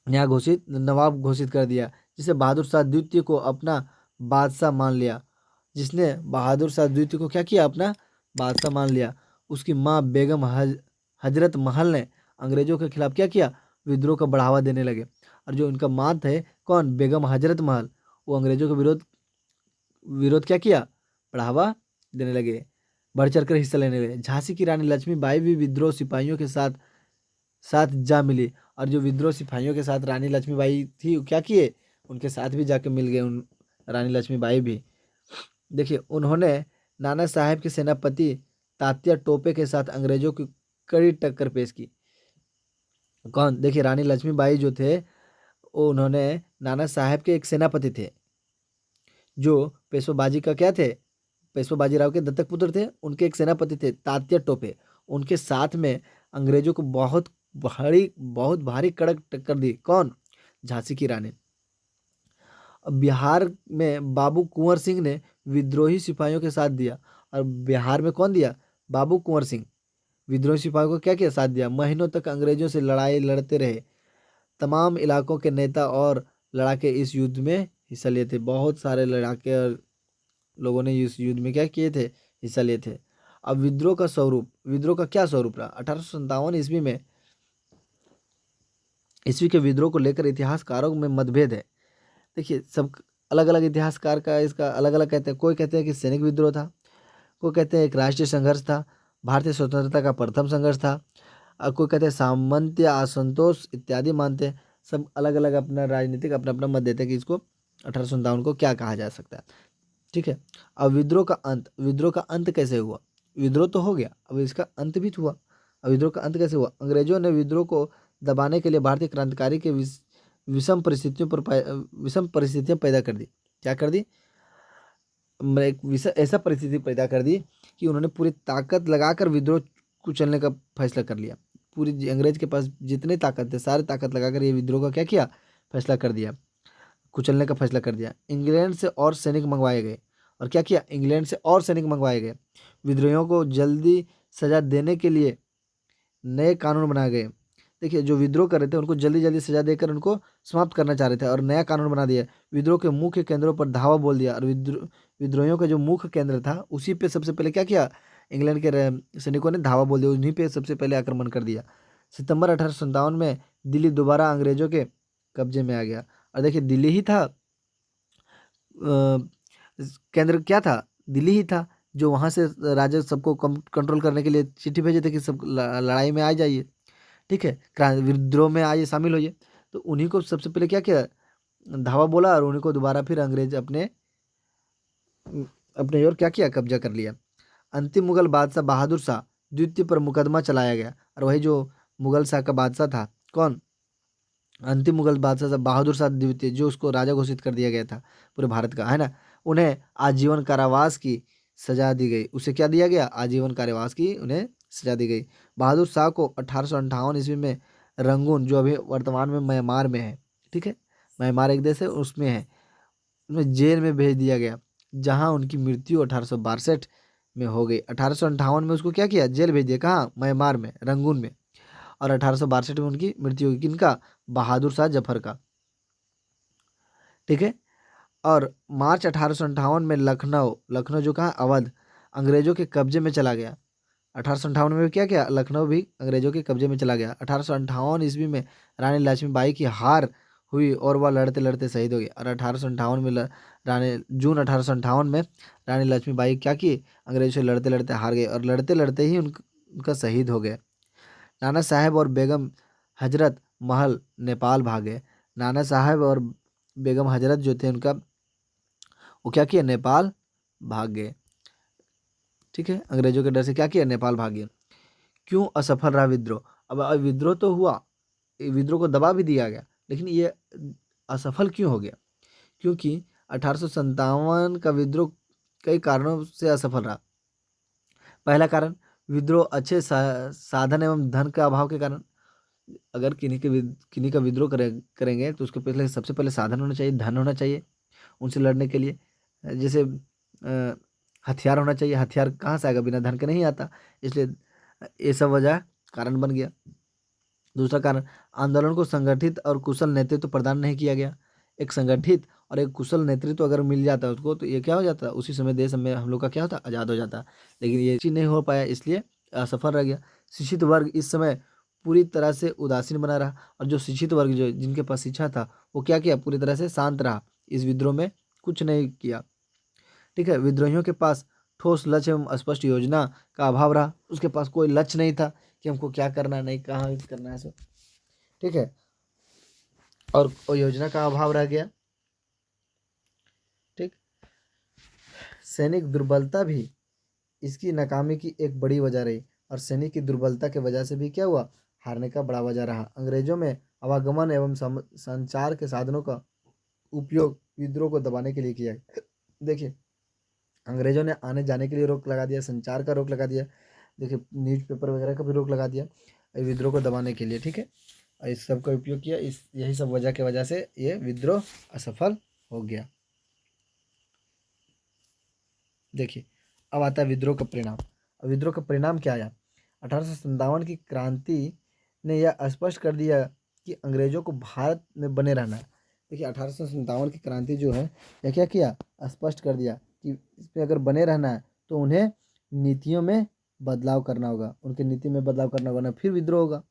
Speaker 1: नया घोषित नवाब घोषित कर दिया, जिसे बहादुर शाह द्वितीय को अपना बादशाह मान लिया। जिसने बहादुर शाह द्वितीय को क्या किया, अपना बादशाह मान लिया। उसकी माँ बेगम हजरत महल ने अंग्रेजों के खिलाफ क्या किया, विद्रोह का बढ़ावा देने लगे। और जो उनका माँ थे कौन, बेगम हजरत महल, वो अंग्रेजों के विरोध विरोध क्या किया, बढ़ावा देने लगे, बढ़ चढ़ कर हिस्सा लेने लगे। झांसी की रानी लक्ष्मीबाई भी विद्रोह सिपाहियों के साथ साथ जा मिली। और जो विद्रोह सिपाहियों के साथ रानी लक्ष्मीबाई थी, वो क्या किए, उनके साथ भी जाके मिल गए उन रानी लक्ष्मीबाई भी। देखिए उन्होंने नाना साहेब के सेनापति तात्या टोपे के साथ अंग्रेजों की कड़ी टक्कर पेश की। कौन, देखिए रानी लक्ष्मीबाई जो थे, वो उन्होंने नाना साहेब के एक सेनापति थे, जो पेशवा बाजी का क्या थे, पेशवा बाजीराव के दत्तक पुत्र थे, उनके एक सेनापति थे तात्या टोपे। उनके साथ में अंग्रेजों को बहुत भारी कड़क टक्कर दी। कौन, झांसी की रानी। अब बिहार में बाबू कुंवर सिंह ने विद्रोही सिपाहियों के साथ दिया। और बिहार में कौन दिया, बाबू कुंवर सिंह, विद्रोही सिपाहियों को क्या किया, साथ दिया। महीनों तक अंग्रेजों से लड़ाई लड़ते रहे। तमाम इलाकों के नेता और लड़ाके इस युद्ध में हिस्सा लिए थे। बहुत सारे लड़ाके और लोगों ने इस युद्ध में क्या किए थे, हिस्सा लिए थे। अब विद्रोह का स्वरूप, विद्रोह का क्या स्वरूप रहा, 1857 ईस्वी में, ईस्वी के विद्रोह को लेकर इतिहासकारों में मतभेद है। देखिए सब अलग अलग इतिहासकार का इसका अलग अलग कहते हैं। कोई कहते हैं कि सैनिक विद्रोह था, कोई कहते हैं एक राष्ट्रीय संघर्ष था, भारतीय स्वतंत्रता का प्रथम संघर्ष था, और कोई कहते हैं सामंत या असंतोष इत्यादि मानते हैं। सब अलग अलग अपना राजनीतिक अपना अपना मत देते हैं कि इसको 1857 को क्या कहा जा सकता है। ठीक है। अब विद्रोह का अंत, विद्रोह का अंत कैसे हुआ, विद्रोह तो हो गया, अब इसका अंत भी तो हुआ। अब विद्रोह का अंत कैसे हुआ, अंग्रेजों ने विद्रोह को दबाने के लिए भारतीय क्रांतिकारी के विषम परिस्थितियां पैदा कर दी। क्या कर दी, ऐसा परिस्थिति पैदा कर दी कि उन्होंने पूरी ताकत लगाकर विद्रोह कुचलने का फैसला कर लिया। पूरी अंग्रेज के पास जितनी ताकत थे, सारी ताकत लगाकर ये विद्रोह का क्या किया, फैसला कर दिया, कुचलने का फैसला कर दिया। इंग्लैंड से और सैनिक मंगवाए गए। और क्या किया, इंग्लैंड से और सैनिक मंगवाए गए। विद्रोहियों को जल्दी सजा देने के लिए नए कानून बनाए गए। देखिए जो विद्रोह कर रहे थे उनको जल्दी जल्दी सजा देकर उनको समाप्त करना चाह रहे थे, और नया कानून बना दिया। विद्रोह के मुख्य केंद्रों पर धावा बोल दिया। और विद्रोहियों का जो मुख्य केंद्र था उसी पे सबसे पहले क्या किया, इंग्लैंड के सैनिकों ने धावा बोल दिया, उन्हीं पे सबसे पहले आक्रमण कर दिया। सितंबर 1857 में दिल्ली दोबारा अंग्रेजों के कब्जे में आ गया। और देखिए दिल्ली ही था, केंद्र क्या था, दिल्ली ही था, जो वहां से राजा सबको कंट्रोल करने के लिए चिट्ठी भेजे थे कि सब लड़ाई में आ जाइए। ठीक है, विद्रोह में आइए, शामिल होइए। तो उन्हीं को सबसे पहले क्या किया, धावा बोला, और उन्हीं को दोबारा फिर अंग्रेज अपने ओर क्या किया, कब्जा कर लिया। अंतिम मुगल बादशाह बहादुर शाह द्वितीय पर मुकदमा चलाया गया। और वही जो मुगल शाह का बादशाह था, कौन, अंतिम मुगल बादशाह साहब बहादुर शाह द्वितीय, जो उसको राजा घोषित कर दिया गया था पूरे भारत का, है ना, उन्हें आजीवन कारावास की सजा दी गई। उसे क्या दिया गया, आजीवन कारावास की उन्हें सजा दी गई। बहादुर शाह को 1858 ईस्वी में रंगून, जो अभी वर्तमान में म्यांमार में है, ठीक है, म्यांमार एक देश है, उसमें है, उन्हें जेल में भेज दिया गया, जहां उनकी मृत्यु 1862 में हो गई। 1858 में उसको क्या किया, जेल भेज दिया, कहाँ, म्यांमार में, रंगून में। और 1862 में उनकी मृत्यु हुई, किनका, बहादुर शाह जफर का। ठीक है। और मार्च 1858 में लखनऊ, लखनऊ जो कहा, अवध, अंग्रेजों के कब्जे में चला गया। 1858 में क्या किया, लखनऊ भी अंग्रेजों के कब्जे में चला गया। 1858 ईस्वी में रानी लक्ष्मीबाई की हार हुई और वह लड़ते लड़ते शहीद हो गई। और 1858 में रानी, जून 1858 में रानी लक्ष्मीबाई क्या की, अंग्रेजों से लड़ते लड़ते हार गए, और लड़ते लड़ते ही उनका शहीद हो गए। नाना साहेब और बेगम हजरत महल नेपाल भागे। नाना साहब और बेगम हजरत जो थे उनका, वो क्या किया, नेपाल भाग गए। ठीक है, अंग्रेजों के डर से क्या किया, नेपाल भाग गए। क्यों असफल रहा विद्रोह, अब विद्रोह तो हुआ, विद्रोह को दबा भी दिया गया, लेकिन ये असफल क्यों हो गया, क्योंकि 1857 का विद्रोह कई कारणों से असफल रहा। पहला कारण, विद्रोह अच्छे साधन एवं धन के अभाव के कारण। अगर किन्हीं का विद्रोह करेंगे तो उसके पहले सबसे पहले साधन होना चाहिए, धन होना चाहिए उनसे लड़ने के लिए। जैसे हथियार होना चाहिए, हथियार कहाँ से आएगा, बिना धन के नहीं आता। इसलिए ये सब वजह कारण बन गया। दूसरा कारण, आंदोलन को संगठित और कुशल नेतृत्व प्रदान नहीं किया गया। एक संगठित और एक कुशल नेतृत्व अगर मिल जाता है उसको, तो ये क्या हो जाता है, उसी समय देश में हम लोग का क्या होता, आज़ाद हो जाता। लेकिन ये चीज़ नहीं हो पाया, इसलिए असफल रह गया। शिक्षित वर्ग इस समय पूरी तरह से उदासीन बना रहा, और जो शिक्षित वर्ग जो जिनके पास शिक्षा था वो क्या किया, पूरी तरह से शांत रहा, इस विद्रोह में कुछ नहीं किया। ठीक है, विद्रोहियों के पास ठोस लक्ष्य एवं स्पष्ट योजना का अभाव रहा। उसके पास कोई लक्ष्य नहीं था कि हमको क्या करना है, नहीं कहाँ करना है सब। ठीक है, और योजना का अभाव रह गया। ठीक, सैनिक दुर्बलता भी इसकी नाकामी की एक बड़ी वजह रही, और सैनिक की दुर्बलता के वजह से भी क्या हुआ, हारने का बड़ा वजह रहा। अंग्रेजों में आवागमन एवं संचार के साधनों का उपयोग विद्रोह को दबाने के लिए किया। देखिए, अंग्रेजों ने आने जाने के लिए रोक लगा दिया, संचार का रोक लगा दिया, देखिए न्यूज़पेपर वगैरह का भी रोक लगा दिया विद्रोह को दबाने के लिए। ठीक है, और इस सब का उपयोग किया, इस यही सब वजह की वजह से ये विद्रोह असफल हो गया। देखिए, अब आता है विद्रोह का परिणाम। अब विद्रोह का परिणाम क्या आया, 1857 की क्रांति ने यह स्पष्ट कर दिया कि अंग्रेजों को भारत में बने रहना है। देखिए, 1857 की क्रांति जो है, यह क्या किया, स्पष्ट कर दिया कि इसमें अगर बने रहना है तो उन्हें नीतियों में बदलाव करना होगा, उनके नीति में बदलाव करना होगा, ना फिर विद्रोह होगा।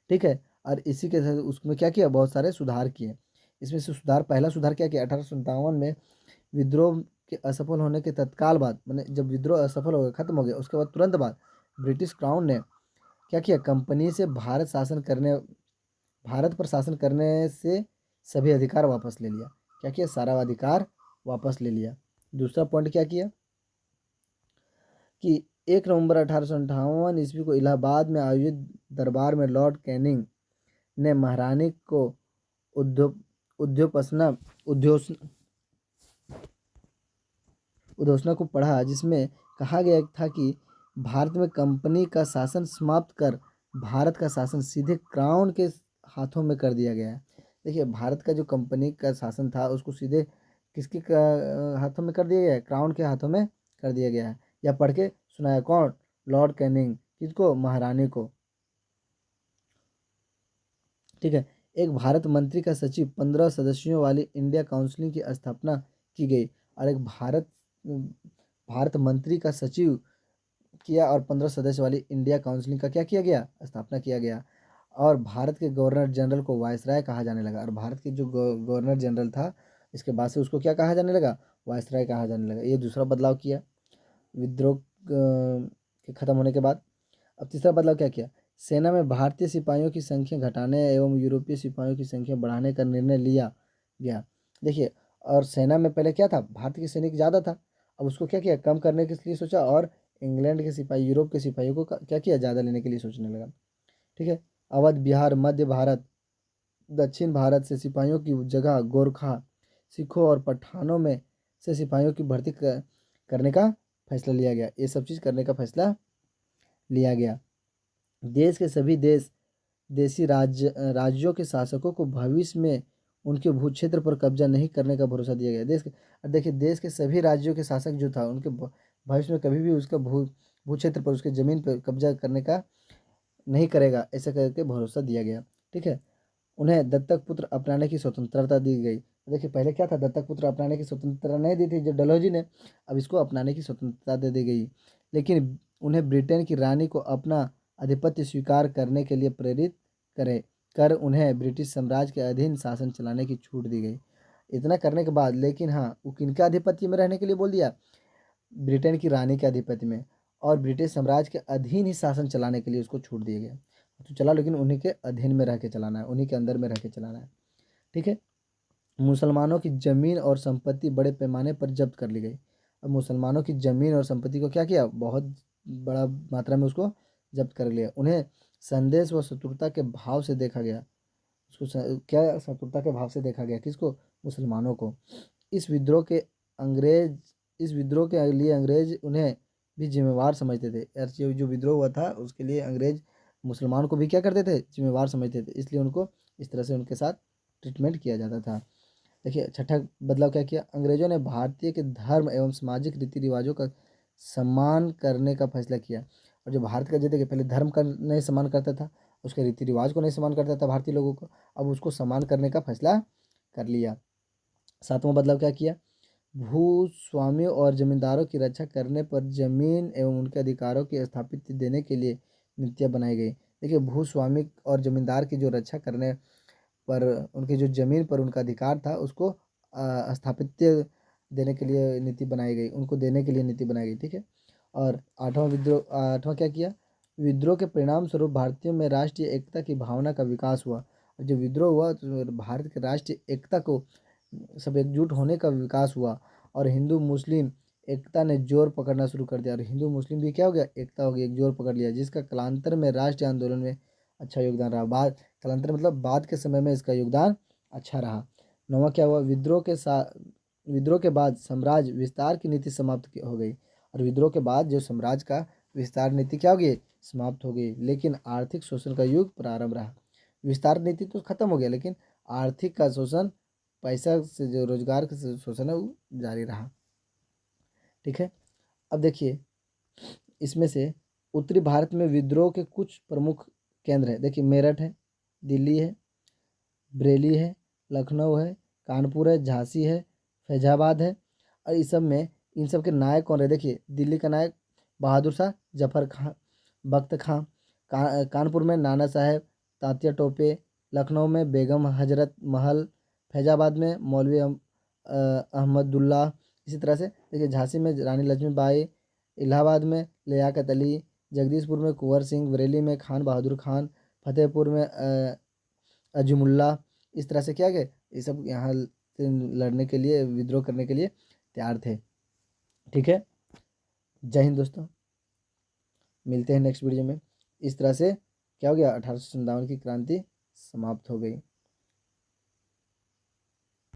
Speaker 1: ठीक है, और इसी के साथ उसमें क्या किया, बहुत सारे सुधार किए। इसमें से सुधार, पहला सुधार क्या किया, 1857 में विद्रोह के असफल होने के तत्काल बाद, मैंने जब विद्रोह असफल हो गया, खत्म हो गया, उसके बाद तुरंत बाद ब्रिटिश क्राउन ने क्या किया, कंपनी से भारत पर शासन करने से सभी अधिकार वापस ले लिया। क्या किया, सारा अधिकार वापस ले लिया। दूसरा पॉइंट क्या किया कि 1 नवंबर 1858 ईस्वी को इलाहाबाद में आयोजित दरबार में लॉर्ड कैनिंग ने महारानी को उद्योग उद्योगपसना उद्योषणा उद्घोषणा को पढ़ा, जिसमें कहा गया था कि भारत में कंपनी का शासन समाप्त कर भारत का शासन सीधे क्राउन के हाथों में कर दिया गया है। देखिए, भारत का जो कंपनी का शासन था उसको सीधे किसके हाथों में कर दिया गया है, क्राउन के हाथों में कर दिया गया है। यह पढ़ के सुनाया कौन, लॉर्ड कैनिंग, किसको, महारानी को। ठीक है, एक भारत मंत्री का सचिव, 15 सदस्यों वाली इंडिया काउंसिल की स्थापना की गई, और एक भारत मंत्री का सचिव किया, और 15 सदस्य वाली इंडिया काउंसिल का क्या किया गया, स्थापना किया गया। और भारत के गवर्नर जनरल को वायसराय कहा जाने लगा, और भारत के जो गवर्नर जनरल था, इसके बाद से उसको क्या कहा जाने लगा, वायसराय कहा जाने लगा। ये दूसरा बदलाव किया विद्रोह के खत्म होने के बाद। अब तीसरा बदलाव क्या किया, सेना में भारतीय सिपाहियों की संख्या घटाने एवं यूरोपीय सिपाहियों की संख्या बढ़ाने का निर्णय लिया गया। देखिए, और सेना में पहले क्या था, भारत के सैनिक ज़्यादा था, अब उसको क्या किया, कम करने के लिए सोचा, और इंग्लैंड के सिपाही, यूरोप के सिपाहियों को क्या किया, ज़्यादा लेने के लिए सोचने लगा। ठीक है, अवध, बिहार, मध्य भारत, दक्षिण भारत से सिपाहियों की जगह गोरखा, सिखों और पठानों में से सिपाहियों की भर्ती करने का फैसला लिया गया। ये सब चीज़ करने का फैसला लिया गया। देश के सभी देसी राज्यों के शासकों को भविष्य में उनके भू क्षेत्र पर कब्जा नहीं करने का भरोसा दिया गया। देखिए, देश के सभी राज्यों के शासक जो था, उनके भविष्य में कभी भी उसका भू क्षेत्र पर, उसके ज़मीन पर कब्जा करने का नहीं करेगा, ऐसा करके भरोसा दिया गया। ठीक है, उन्हें दत्तक पुत्र अपनाने की स्वतंत्रता दी गई। देखिए, पहले क्या था, दत्तक पुत्र अपनाने की स्वतंत्रता नहीं दी थी जो डलहौजी ने, अब इसको अपनाने की स्वतंत्रता दे दी गई। लेकिन उन्हें ब्रिटेन की रानी को अपना आधिपत्य स्वीकार करने के लिए प्रेरित करे कर उन्हें ब्रिटिश साम्राज्य के अधीन शासन चलाने की छूट दी गई। इतना करने के बाद, लेकिन हाँ, वो किनके आधिपत्य में रहने के लिए बोल दिया, ब्रिटेन की रानी के आधिपत्य में, और ब्रिटिश साम्राज्य के अधीन ही शासन चलाने के लिए उसको छूट दिया गया। तो चला, लेकिन उन्हीं के अधीन में रह के चलाना है, उन्हीं के अंदर में रह के चलाना है। ठीक है, मुसलमानों की जमीन और संपत्ति बड़े पैमाने पर जब्त कर ली गई। अब मुसलमानों की जमीन और संपत्ति को क्या किया, बहुत बड़ा मात्रा में उसको जब्त कर लिया। उन्हें संदेश व शत्रुता के भाव से देखा गया, क्या शत्रुता के भाव से देखा गया, किसको, मुसलमानों को। इस विद्रोह के अंग्रेज इस विद्रोह के लिए अंग्रेज उन्हें भी जिम्मेवार समझते थे। यार जो विद्रोह हुआ था उसके लिए अंग्रेज मुसलमान को भी क्या करते थे, जिम्मेवार समझते थे, इसलिए उनको इस तरह से उनके साथ ट्रीटमेंट किया जाता था। देखिए छठा बदलाव क्या किया, अंग्रेजों ने भारतीय के धर्म एवं सामाजिक रीति रिवाजों का सम्मान करने का फैसला किया। और जो भारत का, जो देखिए पहले धर्म का नहीं सम्मान करता था, उसके रीति रिवाज को नहीं सम्मान करता था भारतीय लोगों को, अब उसको सम्मान करने का फैसला कर लिया। सातवां बदलाव क्या किया, भूस्वामियों और जमींदारों की रक्षा करने पर जमीन एवं उनके अधिकारों की स्थापित देने के लिए नीतियाँ बनाई गई। देखिए भूस्वामी और जमींदार की जो रक्षा करने पर, उनकी जो जमीन पर उनका अधिकार था उसको स्थापित्य देने के लिए नीति बनाई गई, उनको देने के लिए नीति बनाई गई, ठीक है। और आठवां क्या किया, विद्रोह के परिणाम स्वरूप भारतीयों में राष्ट्रीय एकता की भावना का विकास हुआ। और जो विद्रोह हुआ तो भारत के राष्ट्रीय एकता को, सब एकजुट होने का विकास हुआ। और हिंदू मुस्लिम एकता ने जोर पकड़ना शुरू कर दिया, और हिंदू मुस्लिम भी क्या हो गया, एकता हो गई, एक जोर पकड़ लिया, जिसका कालांतर में राष्ट्रीय आंदोलन में अच्छा योगदान रहा। कालांतर मतलब बाद के समय में इसका योगदान अच्छा रहा। नौवां क्या हुआ, विद्रोह के बाद साम्राज्य विस्तार की नीति समाप्त हो गई। और विद्रोह के बाद जो साम्राज्य का विस्तार नीति क्या हो गई, समाप्त हो गई, लेकिन आर्थिक शोषण का युग प्रारंभ रहा। विस्तार नीति तो खत्म हो गया, लेकिन आर्थिक का शोषण, पैसा से जो रोजगार का शोषण है वो जारी रहा, ठीक है। अब देखिए इसमें से उत्तरी भारत में विद्रोह के कुछ प्रमुख केंद्र है। देखिए मेरठ है, दिल्ली है, बरेली है, लखनऊ है, कानपुर है, झांसी है, फैजाबाद है। और इस सब में इन सब के नायक कौन रहे, देखिए दिल्ली का नायक बहादुर शाह जफर खां, बख्त खां, कानपुर में नाना साहेब तात्या टोपे, लखनऊ में बेगम हजरत महल, फैजाबाद में मौलवी अहमदुल्ला। इसी तरह से देखिए झांसी में रानी लक्ष्मीबाई, इलाहाबाद में लियाकत अली, जगदीशपुर में कुंवर सिंह, बरेली में खान बहादुर खान, फतेहपुर में अजमुल्ला। इस तरह से क्या गए, ये सब यहाँ लड़ने के लिए, विद्रोह करने के लिए तैयार थे, ठीक है। जय हिंद दोस्तों, मिलते हैं नेक्स्ट वीडियो में। इस तरह से क्या हो गया, 1857 की क्रांति समाप्त हो गई।